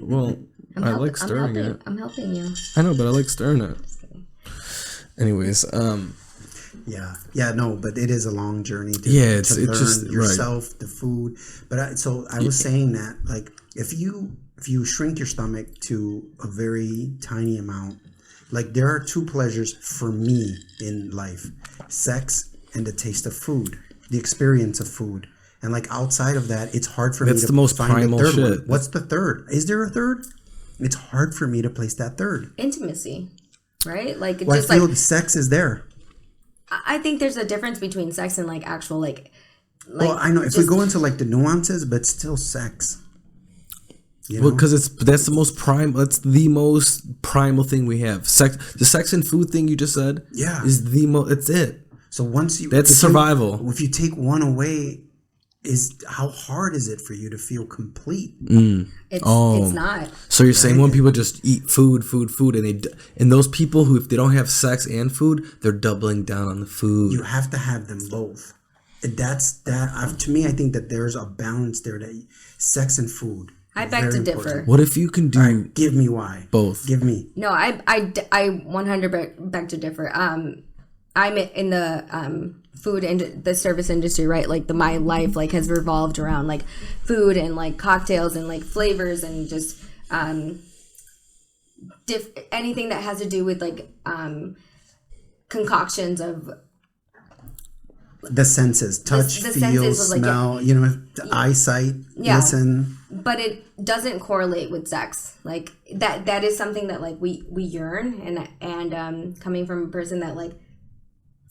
Well, I like stirring it. I'm helping you. I know, but I like stirring it. Anyways, no, but it is a long journey to learn just yourself, the food. But I was saying that, like, if you shrink your stomach to a very tiny amount, like, there are two pleasures for me in life: sex and the taste of food, the experience of food. And like, outside of that, it's hard for me to That's the most find primal a third shit. one. What's the third? Is there a third? It's hard for me to place that third. Intimacy, right? Like, I feel the sex is there. I think there's a difference between sex and like actual like well, I know if we go into like the nuances, but still sex. Well, because that's the most primal thing we have. Sex, the sex and food thing you just said. Yeah, is the most. It's it. So once that's survival. If you take one away, is how hard is it for you to feel complete? It's not. So you're saying when people just eat food, and those people who, if they don't have sex and food, they're doubling down on the food. You have to have them both. To me, I think that there's a balance there, that sex and food. I beg to differ. What if you can do? Right, give me why. Both. Give me. No, I 100 beg to differ. I'm in the food and the service industry, right? Like my life like has revolved around like food and like cocktails and like flavors and just anything that has to do with like concoctions of the senses, touch, feel, smell, eyesight, listen. But it doesn't correlate with sex. Like that is something that like we yearn, and coming from a person that like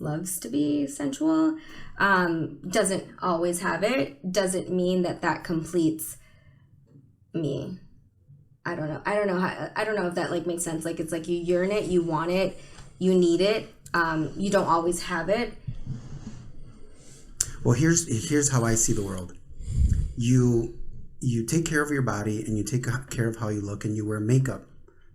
loves to be sensual, doesn't always have it, doesn't mean that completes me. I don't know if that like makes sense. Like it's like you yearn it, you want it, you need it, you don't always have it. Well, here's how I see the world. You take care of your body, and you take care of how you look, and you wear makeup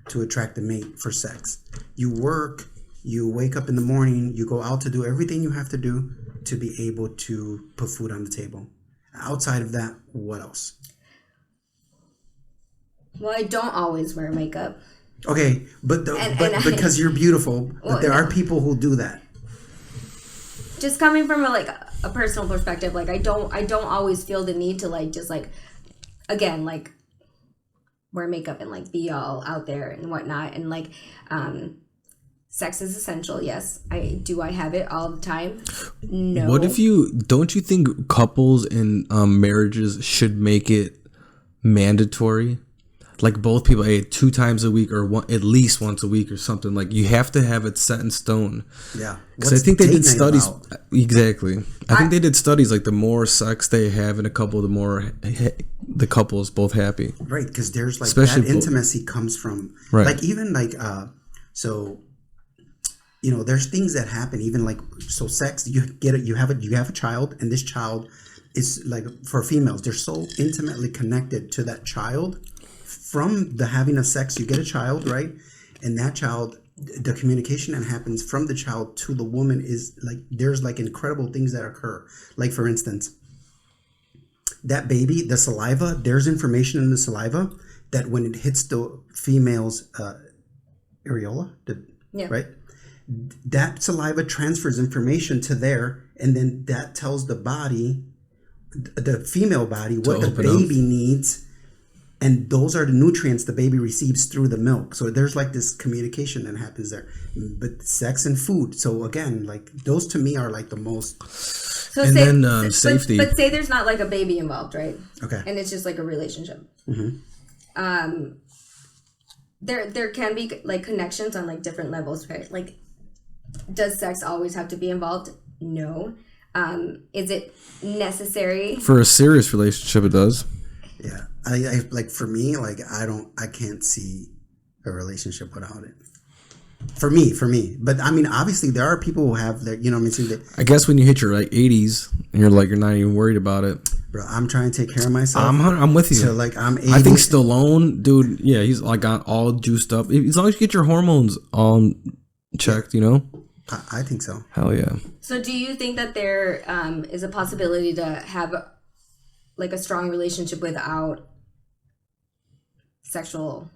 to attract a mate for sex. You work, you wake up in the morning, you go out to do everything you have to do to be able to put food on the table. Outside of that, what else? Well, I don't always wear makeup. Okay, but because you're beautiful, but there are people who do that. Just coming from a personal perspective, like I don't always feel the need to like just like again like wear makeup and like be all out there and whatnot, and like sex is essential. Yes, I have it all the time. No. What if don't you think couples and marriages should make it mandatory? Like both people, 2 times a week or at least once a week or something. Like you have to have it set in stone. Yeah, because I think they did studies. About? Exactly, I think they did studies like the more sex they have in a couple, the more the couple is both happy. Right, because there's like especially that intimacy comes from like even like so. There's things that happen even like so sex. You have a child, and this child is like for females. They're so intimately connected to that child. From the having of sex, you get a child, right? And that child, the communication that happens from the child to the woman is like, there's like incredible things that occur. Like for instance, that baby, the saliva, there's information in the saliva that when it hits the female's areola, right? That saliva transfers information to there, and then that tells the body, the female body, what the baby needs. And those are the nutrients the baby receives through the milk. So there's like this communication that happens there. But sex and food. So again, like those to me are like the most. So and then safety. But say there's not like a baby involved, right? Okay. And it's just like a relationship. Mm-hmm. There can be like connections on like different levels, right? Like, does sex always have to be involved? No. Is it necessary? For a serious relationship, it does. Yeah. I like for me, like I can't see a relationship without it. For me. But I mean, obviously there are people who have their, I guess when you hit your like 80s and you're not even worried about it. Bro, I'm trying to take care of myself. I'm with you. So like I'm 80. I think Stallone, dude, yeah, he's like got all juiced up. As long as you get your hormones checked, I think so. Hell yeah. So do you think that there is a possibility to have like a strong relationship without sexual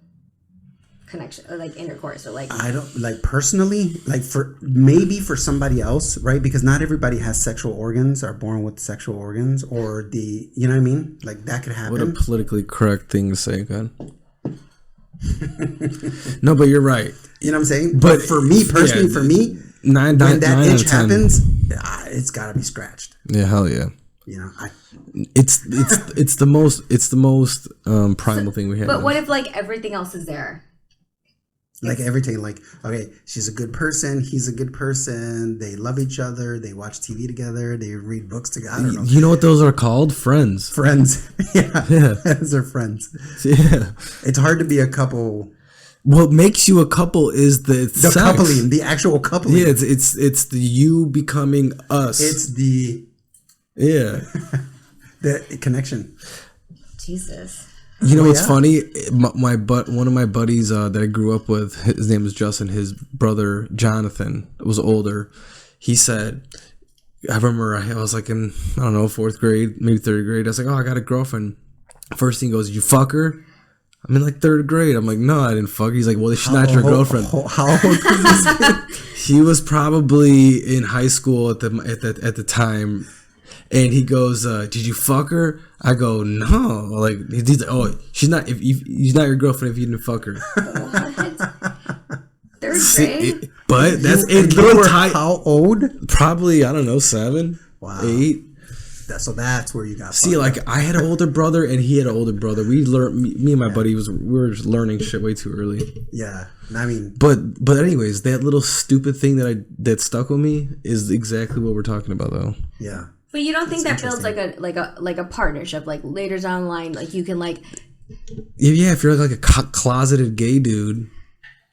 connection or like intercourse or like I don't like personally like for maybe for somebody else, right? Because not everybody has sexual organs, are born with sexual organs, or you know what I mean? Like that could happen. What a politically correct thing to say, God. No, but you're right. You know what I'm saying? But for me personally, when that itch happens, it's got to be scratched. Yeah, hell yeah. It's the most primal thing we have. But what if like everything else is there? Like everything, like okay, she's a good person, he's a good person, they love each other, they watch TV together, they read books together. I don't know. You know what those are called? Friends. Yeah. Those are friends. Yeah. It's hard to be a couple. What makes you a couple is the sex. Coupling, the actual coupling. Yeah, it's the you becoming us. It's the The connection. Jesus. You know what's funny? One of my buddies that I grew up with, his name is Justin. His brother Jonathan was older. He said, I remember I was like in, I don't know, 4th grade, maybe 3rd grade. I was like, oh, I got a girlfriend. First thing he goes, you fuck her? I'm in like 3rd grade. I'm like, no, I didn't fuck her. He's like, well, she's not your girlfriend. How old was this kid? He was probably in high school at the time. And he goes, did you fuck her? I go, no. Like, he's like, oh, she's not your girlfriend if you didn't fuck her. What? 3rd grade? But that's it. How old? Probably, I don't know, 7, 8. So that's where you got. See, like up. I had an older brother and he had an older brother. We learned. Me and my buddy we were just learning shit way too early. Yeah, I mean. But anyways, that little stupid thing that stuck with me is exactly what we're talking about, though. Yeah. But you don't think that builds like a partnership, like later down the line, like you can like. Yeah, if you're like a closeted gay dude.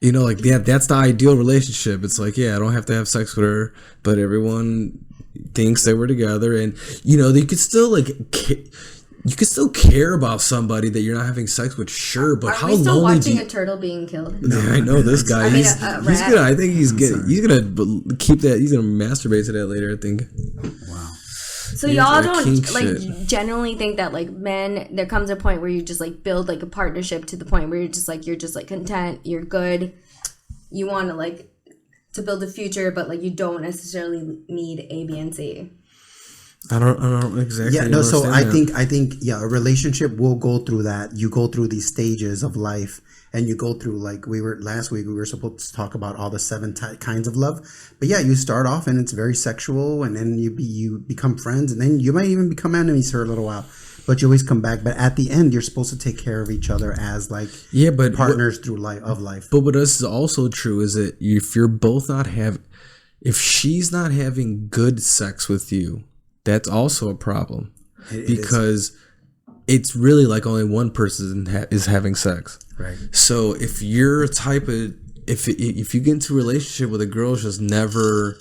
You know, like, that's the ideal relationship. It's like, yeah, I don't have to have sex with her, but everyone thinks they were together. And, you know, you could still, like, you could still care about somebody that you're not having sex with, sure, but how lonely do you... Are we still watching a turtle being killed? Yeah, I know this guy. He's gonna, I think he's gonna keep that, he's gonna masturbate to that later, I think. Wow. So y'all don't like generally think that like men, there comes a point where you just like build like a partnership to the point where you're just like content, you're good, you want to like to build a future, but like you don't necessarily need A, B, and C. I don't exactly. Yeah, no. So I think a relationship will go through that. You go through these stages of life, and you go through like last week we were supposed to talk about all the 7 kinds of love. But yeah, you start off and it's very sexual, and then you become friends, and then you might even become enemies for a little while. But you always come back. But at the end, you're supposed to take care of each other as like partners through life. But what is also true is that if you're both if she's not having good sex with you, that's also a problem because it's really like only one person is having sex. Right. So if you're a type of if you get into a relationship with a girl who's just never,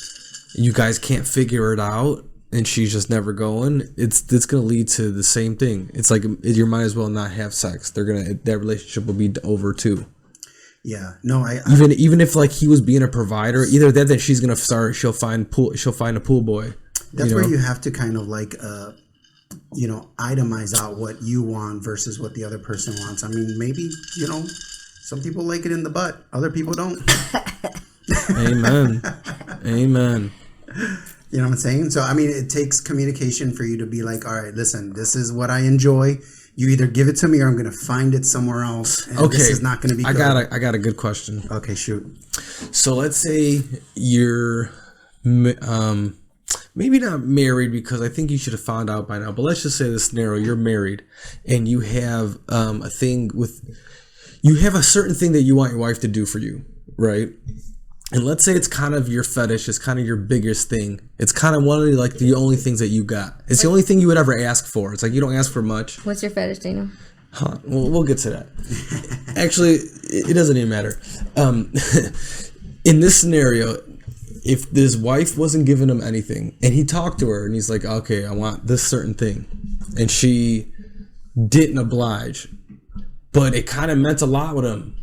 you guys can't figure it out, and she's just never going, it's gonna lead to the same thing. It's like you might as well not have sex. That relationship will be over too. Yeah. No. Even if like he was being a provider, either that, then she's gonna start. She'll find a pool boy. That's where you have to kind of like, itemize out what you want versus what the other person wants. I mean, maybe, some people like it in the butt. Other people don't. Amen. Amen. You know what I'm saying? So, I mean, it takes communication for you to be like, all right, listen, this is what I enjoy. You either give it to me or I'm going to find it somewhere else. And okay. This is not going to be good. I got a good question. Okay, shoot. So let's say you're... maybe not married, because I think you should have found out by now, but let's just say the scenario, you're married and you have a certain thing that you want your wife to do for you, right? And let's say it's kind of your fetish, it's kind of your biggest thing. It's kind of one of like the only things that you got. It's the only thing you would ever ask for. It's like you don't ask for much. What's your fetish, Daniel? Huh. Well, we'll get to that. Actually, it doesn't even matter. In this scenario, if his wife wasn't giving him anything and he talked to her and he's like, okay, I want this certain thing, and she didn't oblige, but it kind of meant a lot with him,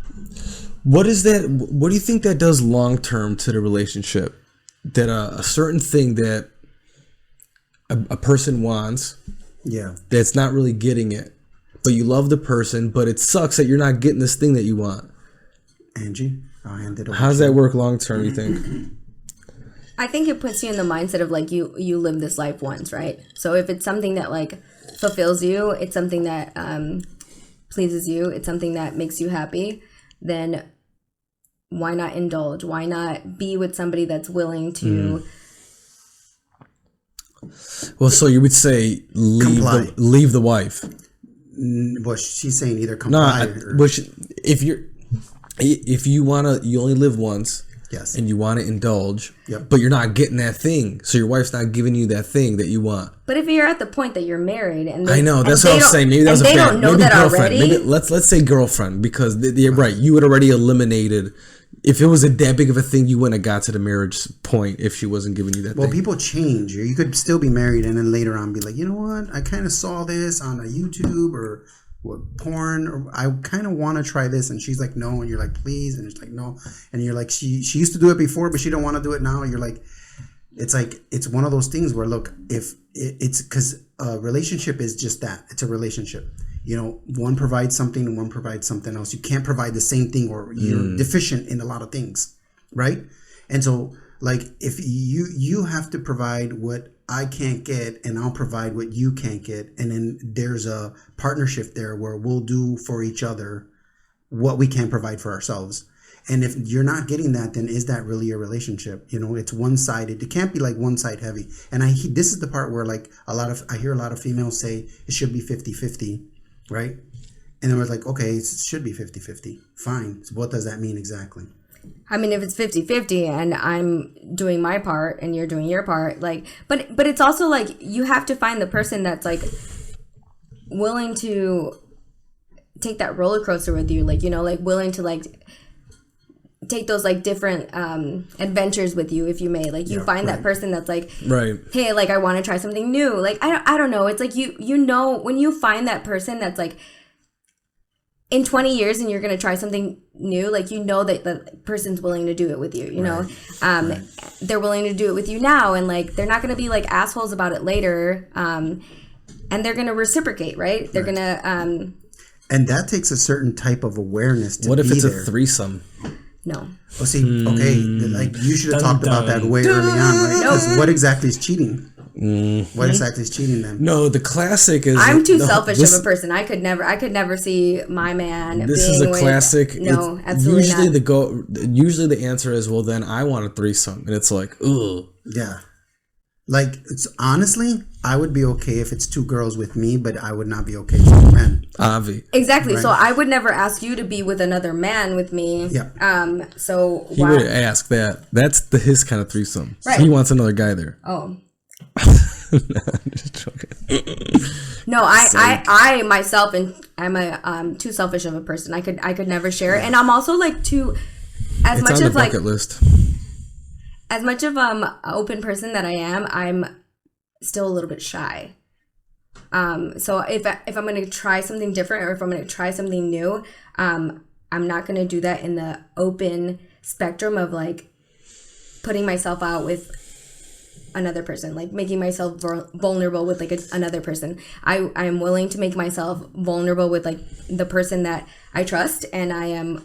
what is that? What do you think that does long term to the relationship? That a certain thing that a person wants, that's not really getting it, but you love the person, but it sucks that you're not getting this thing that you want. Angie, I'll hand it over. How does that work long term, you think? I think it puts you in the mindset of like you live this life once, right? So if it's something that like fulfills you, it's something that pleases you, it's something that makes you happy, then why not indulge? Why not be with somebody that's willing to... Well, so you would say leave the wife. Well, she's saying either comply if you want to, you only live once. Yes. And you want to indulge, but you're not getting that thing. So your wife's not giving you that thing that you want. But if you're at the point that you're married, and I know that's what I'm saying. Maybe that's they don't know that girlfriend. already. Maybe let's say girlfriend, because you're right. You had already eliminated if it was that big of a thing, you wouldn't have got to the marriage point if she wasn't giving you that. Well, people change. You could still be married and then later on be like, you know what? I kind of saw this on a YouTube or porn, or I kind of want to try this. And she's like, no. And you're like, please. And it's like, no. And you're like, she used to do it before, but she don't want to do it now. You're like, it's one of those things where, look, if it's because a relationship is just that. It's a relationship. You know, one provides something and one provides something else. You can't provide the same thing, or you're deficient in a lot of things, right? And so, like, if you have to provide what I can't get, and I'll provide what you can't get, and then there's a partnership there where we'll do for each other what we can't provide for ourselves. And if you're not getting that, then is that really a relationship? You know, it's one-sided. It can't be like one side heavy. And this is the part where, like, I hear a lot of females say it should be 50-50. Right? And then we're like, okay, it should be 50-50. Fine. So what does that mean exactly? I mean, if it's 50-50 and I'm doing my part and you're doing your part, like, but it's also like you have to find the person that's like willing to take that roller coaster with you, like, you know, like willing to like take those like different adventures with you, if you may. Like, you find that person that's like, right, hey, like, I want to try something new. Like, I don't know. It's like you know, when you find that person that's like in 20 years and you're going to try something new, like, you know that the person's willing to do it with you, you know. They're willing to do it with you now, and like they're not going to be like assholes about it later, and they're going to reciprocate, right? They're going to and that takes a certain type of awareness to what if be it's there. a threesome? No. Well, see, okay, like, you should have talked about that way early on, right? Because what exactly is cheating? What exactly is cheating then? No, the classic is... I'm too selfish of a person. I could never see my man This being is a with, classic. No, absolutely not. Usually the answer is, well, then I want a threesome. And it's like, ugh. Yeah. Like, it's honestly, I would be okay if it's two girls with me, but I would not be okay with two men. Avi. Exactly. Right? So I would never ask you to be with another man with me. Yeah. So he would ask that. That's his kind of threesome. Right. So he wants another guy there. Oh. No, I'm just joking. No, I myself, and I'm too selfish of a person. I could never share it, and I'm also like too. As it's much on of the bucket like list. As much of an open person that I am, I'm still a little bit shy. So if I'm going to try something different, or if I'm going to try something new, I'm not going to do that in the open spectrum of like putting myself out with another person, like making myself vulnerable with like another person. I am willing to make myself vulnerable with like the person that I trust and I am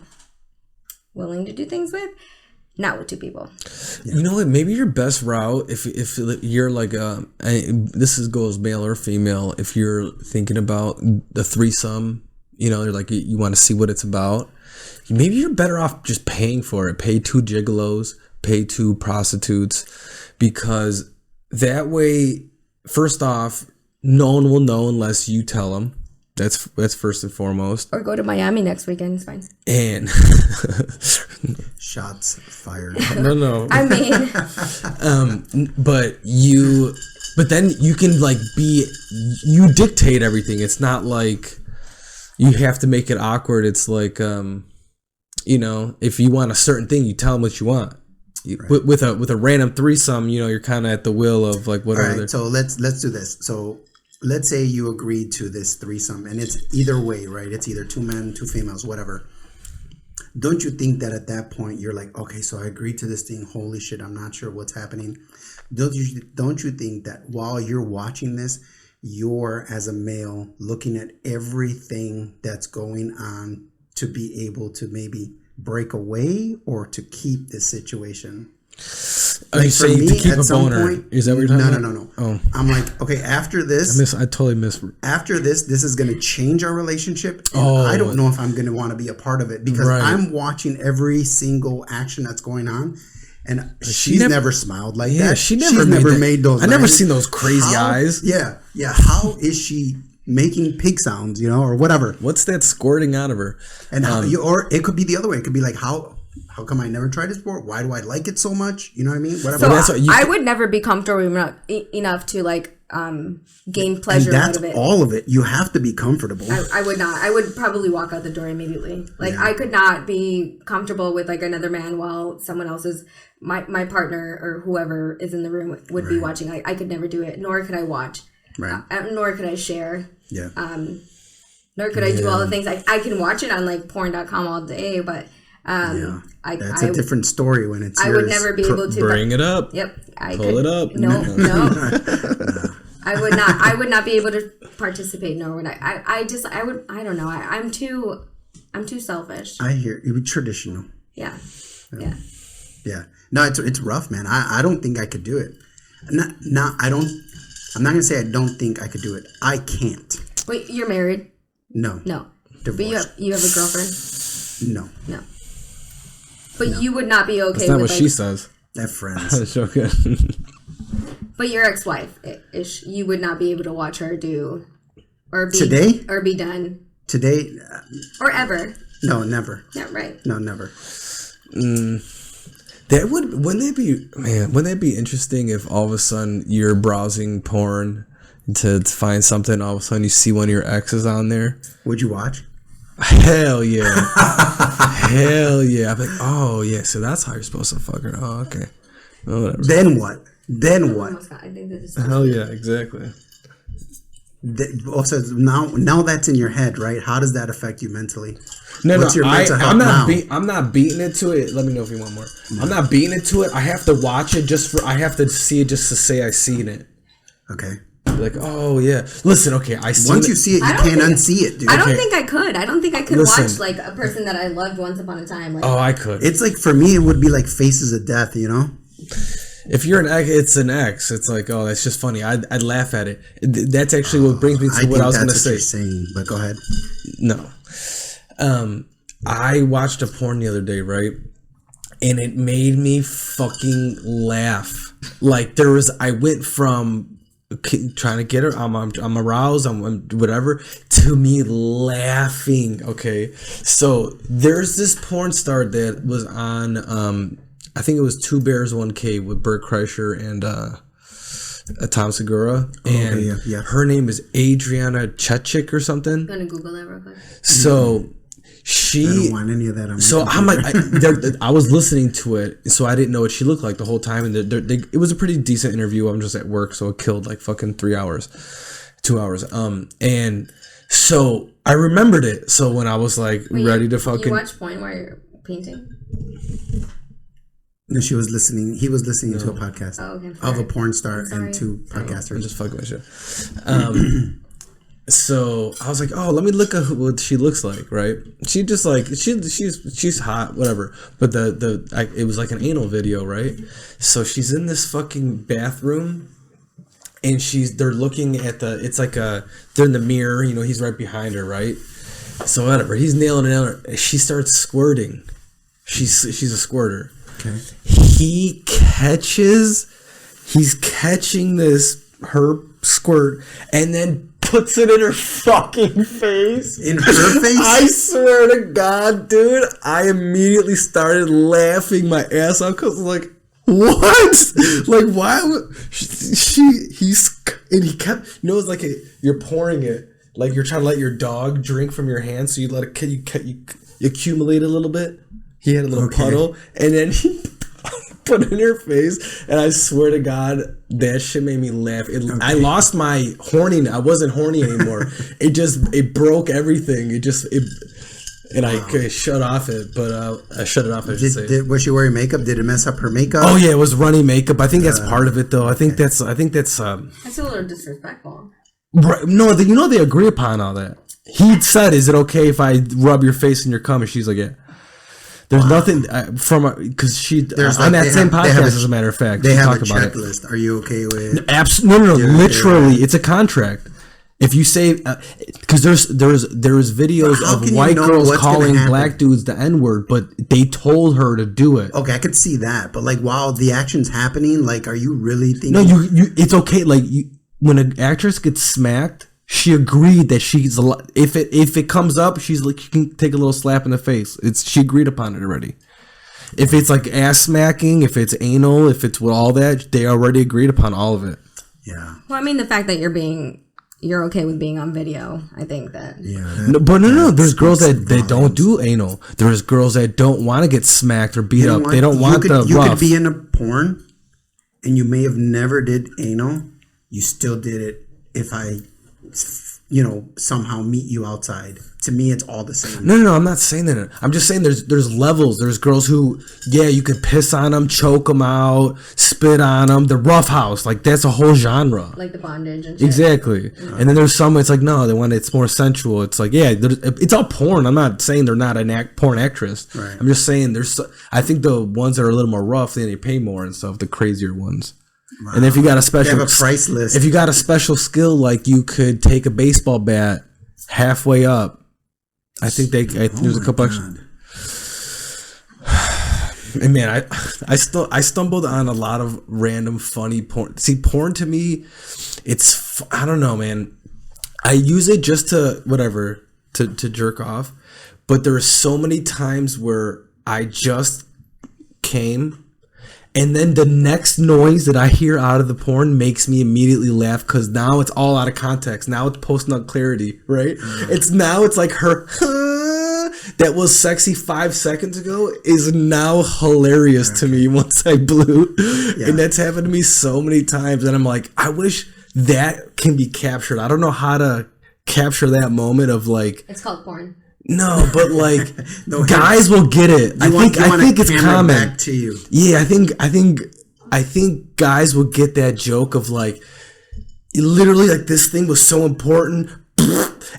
willing to do things with. Not with two people. You know what? Maybe your best route, if you're like goes male or female. If you're thinking about the threesome, you know, you're like you want to see what it's about. Maybe you're better off just paying for it. Pay 2 gigolos, pay 2 prostitutes, because that way, first off, no one will know unless you tell them. That's first and foremost. Or go to Miami next weekend. It's fine. And shots fired. No. I mean, but then you can like you dictate everything. It's not like you have to make it awkward. It's like you know, if you want a certain thing, you tell them what you want. Right. With a random threesome, you know, you're kind of at the will of like whatever. All right, so let's do this. So let's say you agreed to this threesome, and it's either way, right? It's either 2 men, 2 females, whatever. Don't you think that at that point you're like, okay, so I agreed to this thing. Holy shit, I'm not sure what's happening. Don't you think that while you're watching this, you're as a male looking at everything that's going on to be able to maybe break away or to keep this situation? Are you saying to keep a boner? Is that what you're talking about? No. Oh. I'm like, okay, after this... I totally missed... After this is going to change our relationship. I don't know if I'm going to want to be a part of it, because I'm watching every single action that's going on, and she's never smiled like that. She's never made those... I've never seen those crazy eyes. Yeah. How is she making pig sounds, you know, or whatever? What's that squirting out of her? And or it could be the other way. It could be like, how come I never tried this before? Why do I like it so much? You know what I mean? Whatever. So I would never be comfortable enough to like gain pleasure out of it. That's all of it. You have to be comfortable. I would not. I would probably walk out the door immediately. Like, I could not be comfortable with like another man while someone else's, my partner or whoever is in the room would be watching. I could never do it. Nor could I watch. Right. Nor could I share. Yeah. Nor could I do all the things. I can watch it on like porn.com all day, but that's a different story when it's I would never be able to bring it up. Yep. Pull it up. No. I would not be able to participate, nor would I don't know. I'm too selfish. I hear you. Traditional. Yeah. No, it's rough, man. I don't think I could do it. I'm not gonna say I don't think I could do it. I can't. Wait, you're married? No. Divorced. But you have a girlfriend? No. But you would not be okay. That's not with what she says. They're friends. Okay. But your ex-wife, ish, you would not be able to watch her do, or be today, or be done today, or ever. No, never. Yeah, right. No, never. Wouldn't that be interesting if all of a sudden you're browsing porn to find something, all of a sudden you see one of your exes on there? Would you watch? Hell yeah. Hell yeah. I'm like, oh yeah, so that's how you're supposed to fuck her. Oh, okay. Oh, whatever. Then what? I think this is hell yeah, exactly. Also, now that's in your head, right? How does that affect you mentally? What's your mental health now? I'm not beating it to it. Let me know if you want more. No. I'm not beating it to it. I have to watch it I have to see it just to say I seen it. Okay. Like, oh yeah. Listen, okay, once you see it, you can't unsee it, dude. I don't think I could. I don't think I could watch like a person that I loved once upon a time. Like, I could. It's like, for me, it would be like Faces of Death, you know? If you're an ex, it's an ex. It's like, oh, that's just funny. I'd laugh at it. That's actually what brings me to what I was going to say. You're saying, but go ahead. No. I watched a porn the other day, right? And it made me fucking laugh. Like, I went from trying to get her, I'm aroused, I'm whatever, to me laughing. Okay. So there's this porn star that was on, I think it was Two Bears, One Cave with Bert Kreischer and Tom Segura, and her name is Adriana Chechik or something. I'm gonna Google that real quick. So I don't want any of that. I'm like, I was listening to it, so I didn't know what she looked like the whole time, and it was a pretty decent interview. I'm just at work, so it killed like fucking 2 hours. And so I remembered it. So when I was like ready to fucking, you watch porn while you're painting. No, he was listening to a podcast of a porn star and two podcasters. I'm just fucking with you. So I was like, oh, let me look at what she looks like, right? She just like she's hot, whatever. But it was like an anal video, right? So she's in this fucking bathroom, and they're looking at they're in the mirror, you know, he's right behind her, right? So whatever, he's nailing it. She starts squirting. She's a squirter. Okay. He's catching her squirt and then puts it in her fucking face. In her face? I swear to God, dude, I immediately started laughing my ass off because like, what? Like, why would he kept, you know, it's like you're pouring it, like you're trying to let your dog drink from your hand, so you let it, you accumulate a little bit. He had a little puddle, and then he put it in her face, and I swear to God, that shit made me laugh. I lost my horniness. I wasn't horny anymore. It broke everything. I shut off it, but I shut it off. Was she wearing makeup? Did it mess up her makeup? Oh yeah, it was runny makeup. I think that's part of it, though. I think that's. That's a little disrespectful. Right? No, you know they agree upon all that. He said, "Is it okay if I rub your face in your cum?" And she's like, "Yeah." There's nothing because on that same podcast, as a matter of fact, they have a checklist. Are you okay with? No. Literally, it's a contract. If you say, because there's videos of white girls calling black dudes the N-word, but they told her to do it. Okay, I could see that, but like while the action's happening, like, are you really thinking? No, it's okay. Like when an actress gets smacked. She agreed that if it comes up, she's like, you can take a little slap in the face. She agreed upon it already. If it's like ass smacking, if it's anal, if it's with all that, they already agreed upon all of it. Yeah. Well, I mean, the fact that you're okay with being on video, I think that. Yeah. No. There's girls that don't do anal. There's girls that don't want to get smacked or beat up. They don't want the rough. You could be in a porn, and you may have never did anal. You still did it if I, somehow meet you outside. To me, it's all the same. No, I'm not saying that. I'm just saying there's levels. There's girls who, you could piss on them, choke them out, spit on them. The rough house, like that's a whole genre. Like the bondage and shit. Exactly. Mm-hmm. And then there's some, it's like, no, they want it's more sensual. It's like, it's all porn. I'm not saying they're not a porn actress. Right. I'm just saying I think the ones that are a little more rough, they pay more and stuff, the crazier ones. Wow. And if you got a special, they have a price list. If you got a special skill, like you could take a baseball bat halfway up. I think there's a couple extra. And man, I stumbled on a lot of random funny porn. See, porn to me, I don't know, man. I use it just to to jerk off, but there are so many times where I just came. And then the next noise that I hear out of the porn makes me immediately laugh because now it's all out of context. Now it's post-nut clarity, right? It's like her that was sexy 5 seconds ago is now hilarious to me once I blew. Yeah. And that's happened to me so many times. And I'm like, I wish that can be captured. I don't know how to capture that moment of like... It's called porn. No, but like guys will get it. I think it's common. Back to you. Yeah, I think guys will get that joke of like literally like this thing was so important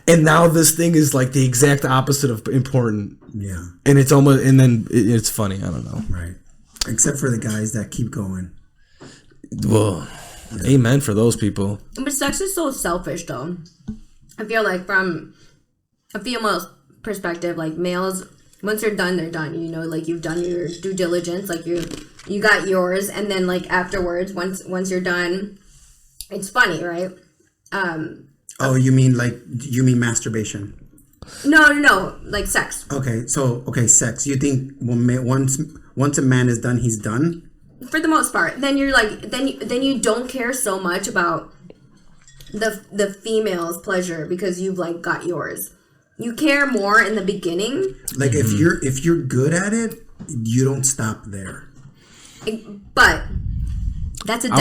and now this thing is like the exact opposite of important. Yeah. And it's almost it's funny, I don't know. Right. Except for the guys that keep going. Well, amen for those people. But sex is so selfish though. I feel like from a female perspective, like males, once they're done, like you've done your due diligence, like you got yours, and then like afterwards, once you're done, it's funny, right? You mean masturbation? No, like sex. Okay, sex. You think once a man is done, he's done? For the most part. Then you're like, then you don't care so much about the female's pleasure because you've like got yours. You care more in the beginning. Like if you're good at it, you don't stop there. But that's a dime.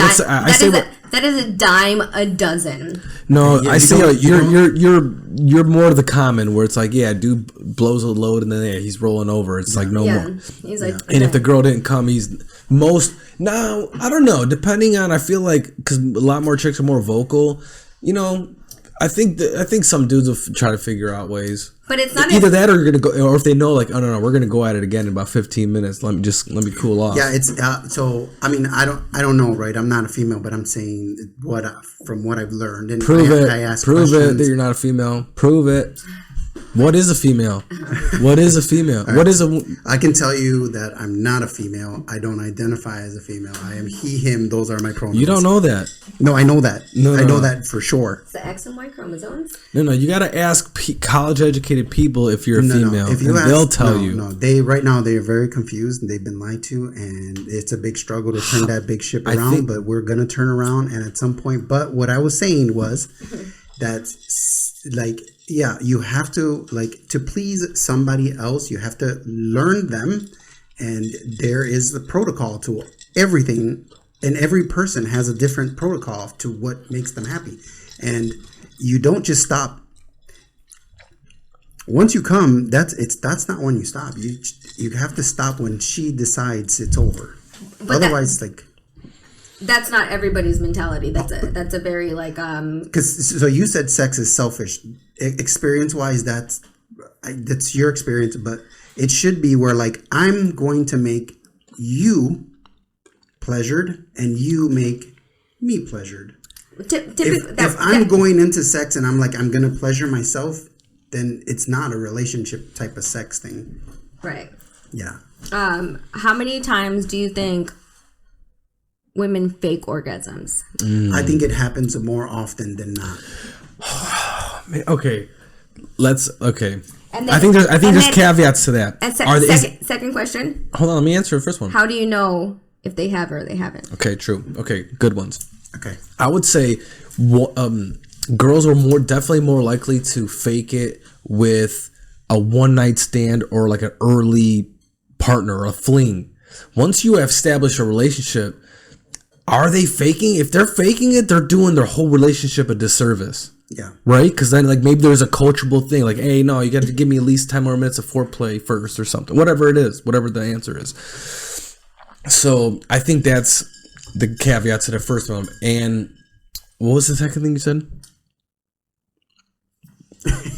That is a dime a dozen. No, I say you're more the common where it's like dude blows a load and then he's rolling over. It's like no more. He's like, and if the girl didn't come, now I don't know. Depending on, I feel like because a lot more chicks are more vocal. I think some dudes will try to figure out ways. But it's not either that or you're gonna go, or if they know like, oh no, we're gonna go at it again in about 15 minutes. Let me cool off. Yeah, it's so. I mean, I don't know, right? I'm not a female, but I'm saying from what I've learned. And prove it that you're not a female. Prove it. What is a female? What is a female? Right. What is a? I can tell you that I'm not a female. I don't identify as a female. I am he, him. Those are my pronouns. You don't know that. No, I know that. I know that for sure. It's the X and Y chromosomes. No. You got to ask college-educated people if you're a female. If you ask, they'll tell you. No, they are very confused and they've been lied to, and it's a big struggle to turn that big ship around. But we're gonna turn around, and at some point. But what I was saying was that, like. Yeah, you have to, like, to please somebody else, you have to learn them, and there is a protocol to everything, and every person has a different protocol to what makes them happy, and you don't just stop. Once you come, that's not when you stop. You have to stop when she decides it's over. But otherwise, that's not everybody's mentality. That's a very like because so you said sex is selfish. Experience wise, that's your experience, but it should be where like I'm going to make you pleasured and you make me pleasured. If I'm going into sex and I'm like I'm gonna pleasure myself, then it's not a relationship type of sex thing. Right. Yeah. How many times do you think women fake orgasms? I think it happens more often than not. Okay. And then, I think there's caveats to that. And second question. Hold on, let me answer the first one. How do you know if they have or they haven't? Okay, true. Okay, good ones. Okay. I would say girls are definitely more likely to fake it with a one night stand or like an early partner or a fling. Once you have established a relationship, are they faking? If they're faking it, they're doing their whole relationship a disservice. Yeah. Right? Because then like maybe there's a coachable thing like, hey, no, you got to give me at least 10 more minutes of foreplay first or something. Whatever it is, whatever the answer is. So I think that's the caveat to the first one. And what was the second thing you said?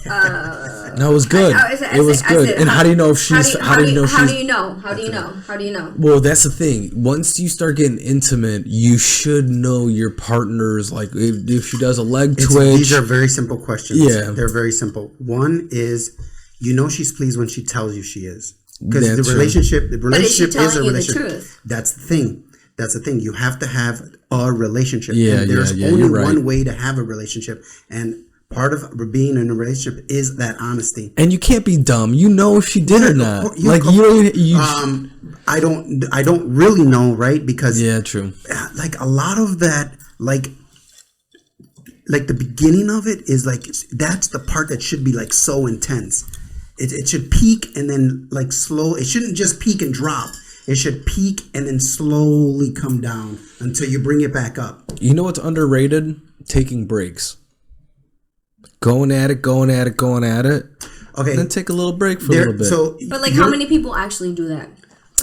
No, it was good. It was good. And how do you know if she's? How do you know? How do you know? How do you know? How do you know? Well, that's the thing. Once you start getting intimate, you should know your partner's. Like if she does a leg twitch. These are very simple questions. Yeah, they're very simple. One is, you know, she's pleased when she tells you she is, because the relationship is a relationship. That's the thing. That's the thing. You have to have a relationship. Yeah, and there's only one way to have a relationship, and part of being in a relationship is that honesty. And you can't be dumb. You know if she did or not. I don't really know, right? Because true. Like a lot of that, like the beginning of it is like, that's the part that should be like so intense. It should peak and then like slow. It shouldn't just peak and drop. It should peak and then slowly come down until you bring it back up. You know what's underrated? Taking breaks. Going at it. Okay. And then take a little break for a little bit. But like, how many people actually do that?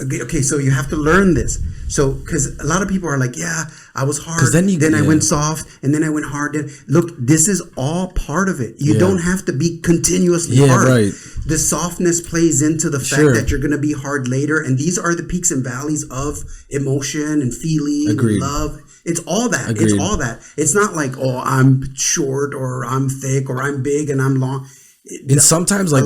Okay, so you have to learn this. So, because a lot of people are like, yeah, I was hard, then I went soft, and then I went hard. Look, this is all part of it. You don't have to be continuously hard. Right. The softness plays into the fact that you're going to be hard later. And these are the peaks and valleys of emotion and feeling and love. It's all that. It's all that. It's not like, oh, I'm short or I'm thick or I'm big and I'm long. And sometimes, like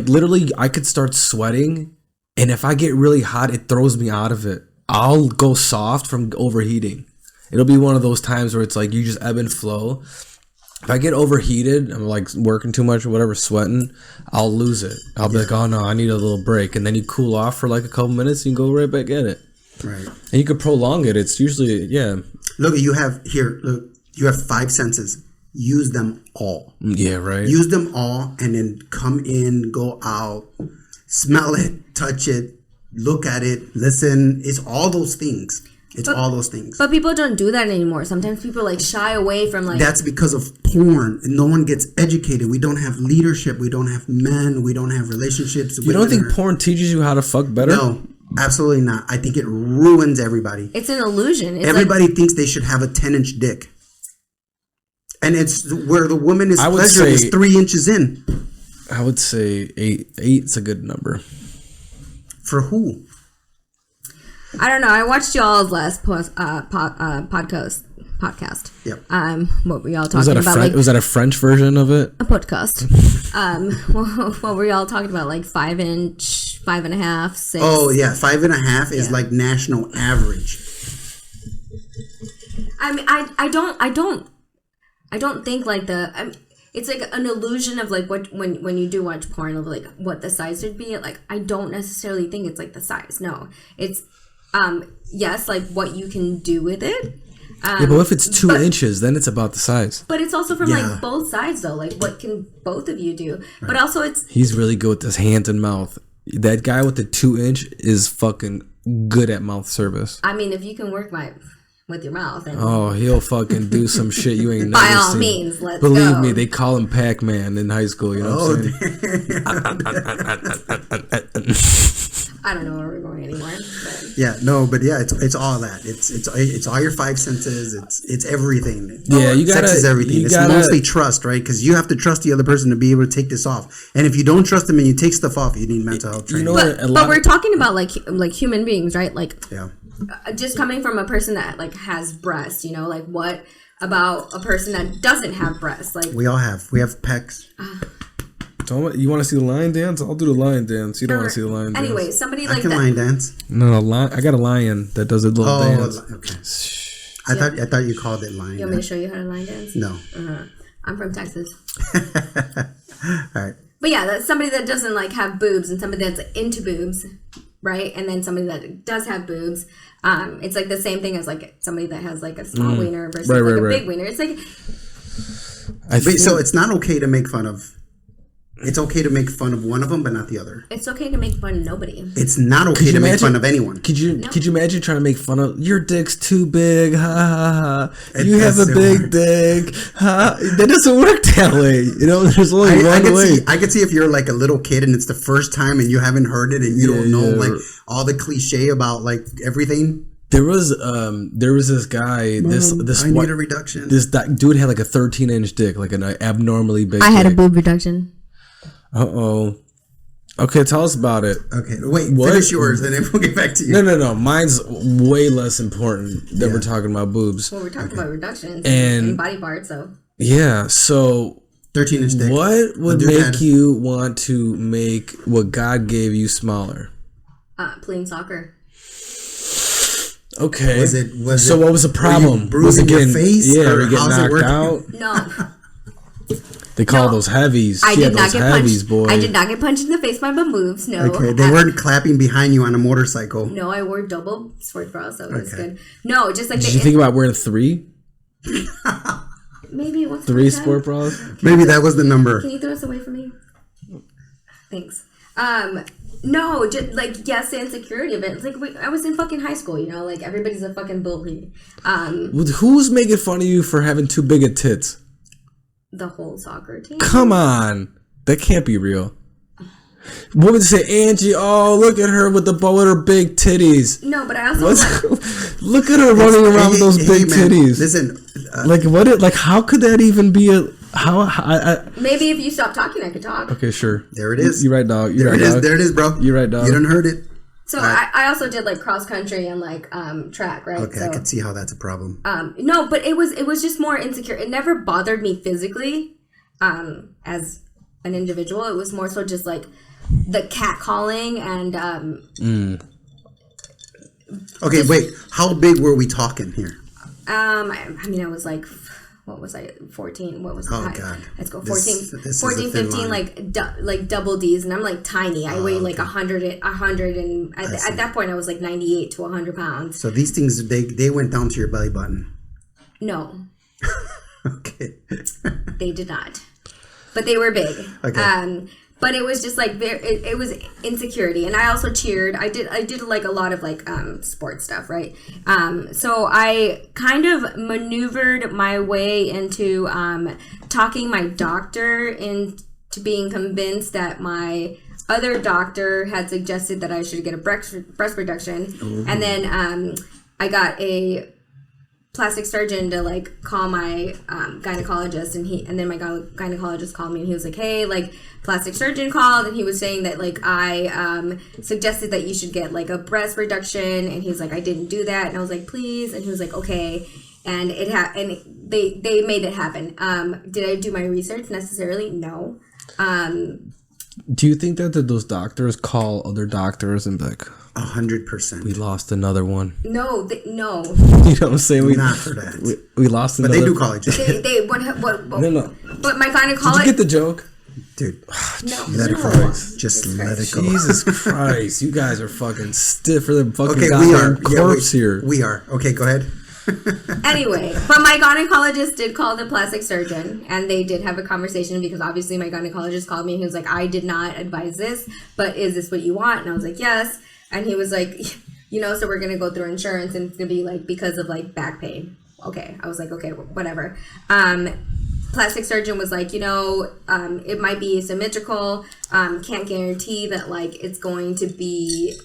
literally, I could start sweating. And if I get really hot, it throws me out of it. I'll go soft from overheating. It'll be one of those times where it's like you just ebb and flow. If I get overheated, I'm like working too much or whatever, sweating, I'll lose it. I'll be like, oh no, I need a little break. And then you cool off for like a couple minutes and you go right back at it. Right. And you could prolong it. It's usually, Look, you have 5 senses. Use them all. Yeah, right. Use them all and then come in, go out. Smell it, touch it, look at it, listen. It's all those things. All those things. But people don't do that anymore. Sometimes people like shy away from like. That's because of porn. No one gets educated. We don't have leadership. We don't have men. We don't have relationships. You don't think porn teaches you how to fuck better? No, absolutely not. I think it ruins everybody. It's an illusion. Everybody thinks they should have a 10-inch dick. And it's where the woman is pleasure is 3 inches in. I would say 8. 8's a good number. For who? I don't know. I watched y'all's last podcast. Yep. What were y'all talking about? Was that a French version of it? A podcast. What were y'all talking about? Like 5-inch, 5.5, 6. Oh yeah, 5.5 is like national average. I mean, I don't think like it's like an illusion of like what when you do watch porn of like what the size should be. Like I don't necessarily think it's like the size. No, it's yes, like what you can do with it. Yeah, but if it's 2 inches, then it's about the size. But it's also from like both sides though. Like what can both of you do? Right. But also he's really good with his hand and mouth. That guy with the 2-inch is fucking good at mouth service. I mean, if you can work with your mouth. He'll fucking do some shit you ain't never seen. By all means, let's go. Believe me, they call him Pac-Man in high school. You know what I'm saying? I don't know where we're going anymore. But. Yeah, no, but yeah, it's all that. It's all your 5 senses. It's everything. Yeah, you gotta. Sex is everything. It's mostly trust, right? Because you have to trust the other person to be able to take this off. And if you don't trust them and you take stuff off, you need mental health training. But we're talking about like human beings, right? Like just coming from a person that like has breasts, you know, like what about a person that doesn't have breasts? Like we have pecs. You want to see the lion dance? I'll do the lion dance. You don't want to see the lion dance. Anyway, somebody like I can lion dance. No, I got a lion that does a little dance. Okay. I thought you called it lion. You want me to show you how to lion dance? No. I'm from Texas. All right. But yeah, that's somebody that doesn't like have boobs and somebody that's into boobs. right? And then somebody that does have boobs, it's like the same thing as like somebody that has like a small wiener versus like a big wiener. It's like, so it's not okay to make fun of. It's okay to make fun of one of them, but not the other. It's okay to make fun of nobody. It's not okay to make fun of anyone. Could you imagine trying to make fun of your dick's too big? Ha ha ha. You have a big dick. Ha. That doesn't work that way. You know, there's only one way. I could see if you're like a little kid and it's the first time and you haven't heard it and you don't know like all the cliche about like everything. There was this guy. Mom, this I need a reduction. This dude had like a 13-inch dick, like an abnormally big. I had a boob reduction. Okay, tell us about it. Okay, wait, finish yours and then we'll get back to you. No. Mine's way less important than we're talking about boobs. Well, we're talking about reductions and body parts, so. Yeah, so 13-inch dick. What would make you want to make what God gave you smaller? Playing soccer. Okay. Was so what was the problem? Was it getting your face? Yeah, or getting knocked out? No. They call those heavies. I did not get punched. Boy. I did not get punched in the face by my boobs. No. Okay, they weren't clapping behind you on a motorcycle. No, I wore double sports bras, so it was good. No, just like. Did you think about wearing 3? Maybe it was 3 sport bras. Maybe that was the number. Can you throw this away from me? Thanks. No, just like yes, the insecurity of it. It's like I was in fucking high school, you know, like everybody's a fucking bully. Who's making fun of you for having too big of tits? The whole soccer team. Come on, that can't be real. What would say, Angie? Oh, look at her with her big titties. No, but I also look at her running around with those big titties. Listen, how could that even be a? Maybe if you stop talking, I could talk. Okay, sure. There it is. You're right, dog. There it is, bro. You're right, dog. You done heard it. So I also did like cross country and like track, right? Okay, so, I can see how that's a problem. No, but it was just more insecure. It never bothered me physically, as an individual. It was more so just like the catcalling and. Okay, wait. How big were we talking here? I mean, I was like. What was I? 14. What was the height? God. Let's go 14, 14 15, like double D's, and I'm like tiny. I weigh like 100, and at that point I was like 98 to 100 pounds. So these things, they went down to your belly button? No. Okay. They did not. But they were big. Okay. But it was just like it was insecurity, and I also cheered. I did like a lot of like sports stuff, right? So I kind of maneuvered my way into talking my doctor into being convinced that my other doctor had suggested that I should get a breast reduction, and then I got a plastic surgeon to like call my gynecologist, and then my gynecologist called me, and he was like, hey, like plastic surgeon called, and he was saying that like I suggested that you should get like a breast reduction, and he's like, I didn't do that, and I was like, please, and he was like, okay, and they made it happen. Did I do my research necessarily? No. Do you think that those doctors call other doctors and be like, 100%. we lost another one? No. You know what I'm saying? Not for that. We lost another. But they do call each other. No. But my gynecologist. Did you get the joke? Dude, no. Let it go. Just let it go. Jesus Christ. You guys are fucking stiff for the fucking goddamn corpse here. We are. Okay, go ahead. Anyway, but my gynecologist did call the plastic surgeon, and they did have a conversation, because obviously my gynecologist called me and he was like, I did not advise this, but is this what you want? And I was like, yes. And he was like, so we're going to go through insurance, and it's going to be like because of like back pain. Okay. I was like, okay, whatever. Plastic surgeon was like, it might be asymmetrical. Can't guarantee that like it's going to be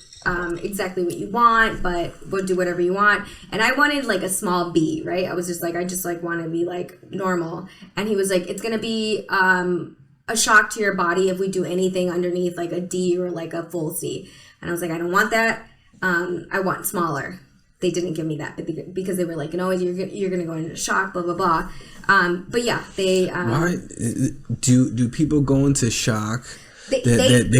exactly what you want, but we'll do whatever you want. And I wanted like a small B, right? I was just like, I just like want to be like normal. And he was like, it's going to be a shock to your body if we do anything underneath like a D or like a full C. And I was like, I don't want that. I want smaller. They didn't give me that because they were like, you're going to go into shock, blah, blah, blah. But yeah, they... Why? Do people go into shock? They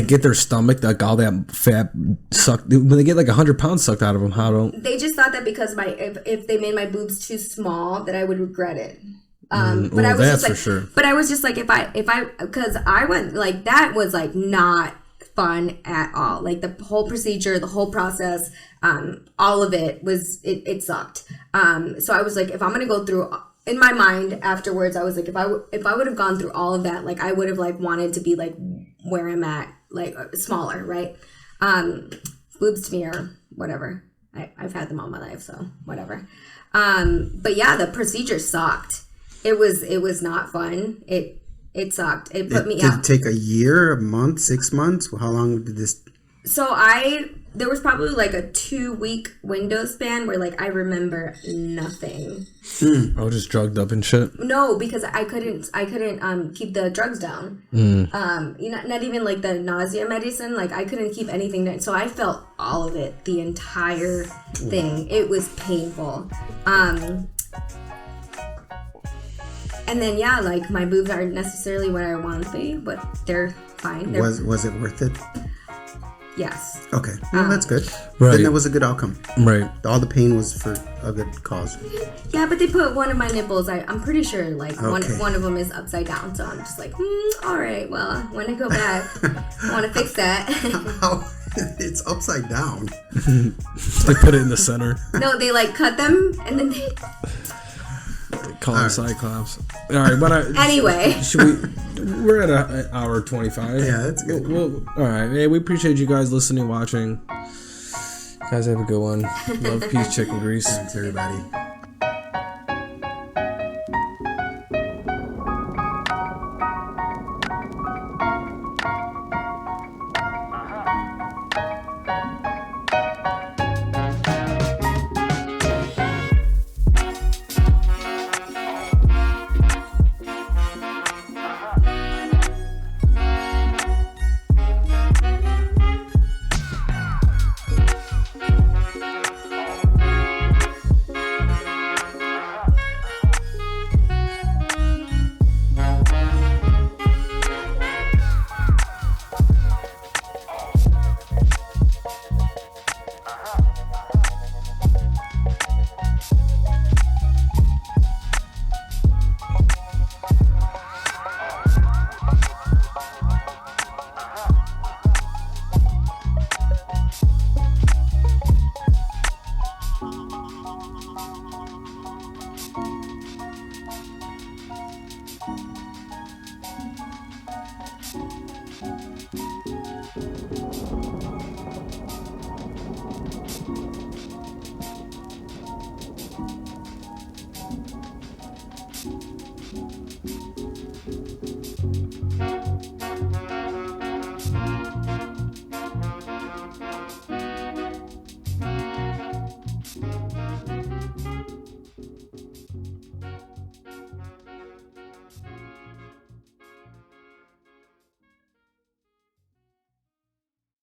get their stomach, like all that fat sucked. When they get like 100 pounds sucked out of them, how don't... They just thought that because if they made my boobs too small, that I would regret it. But I was just like, for sure. But I was just like, if I, because I went like, that was like not fun at all. Like the whole procedure, the whole process, all of it was, it sucked. So I was like, if I'm going to go through, in my mind afterwards, I was like, if I would have gone through all of that, like I would have like wanted to be like where I'm at, like smaller, right? Boobs to me are whatever. I've had them all my life, so whatever. But yeah, the procedure sucked. It was not fun. It sucked. It put me out. Did it take a year, a month, 6 months? How long did this? So there was probably like a 2-week window span where like I remember nothing. I was just drugged up and shit. No, because I couldn't keep the drugs down. Not even like the nausea medicine. Like I couldn't keep anything down. So I felt all of it, the entire thing. It was painful. And then yeah, like my boobs aren't necessarily what I want to be, but they're fine. Was it worth it? Yes. Okay. Well, that's good. Right. Then it was a good outcome. Right. All the pain was for a good cause. Yeah, but they put one of my nipples, I'm pretty sure, like, one of them is upside down. So I'm just like, all right, well, when I go back, I want to fix that. How? It's upside down. They put it in the center. No, they, like, cut them, and then they call them Cyclops. All right, but anyway. We're at an hour 25. Yeah, that's good. All right. Hey, we appreciate you guys listening, watching. You guys have a good one. Love, peace, chicken grease. Thanks, everybody.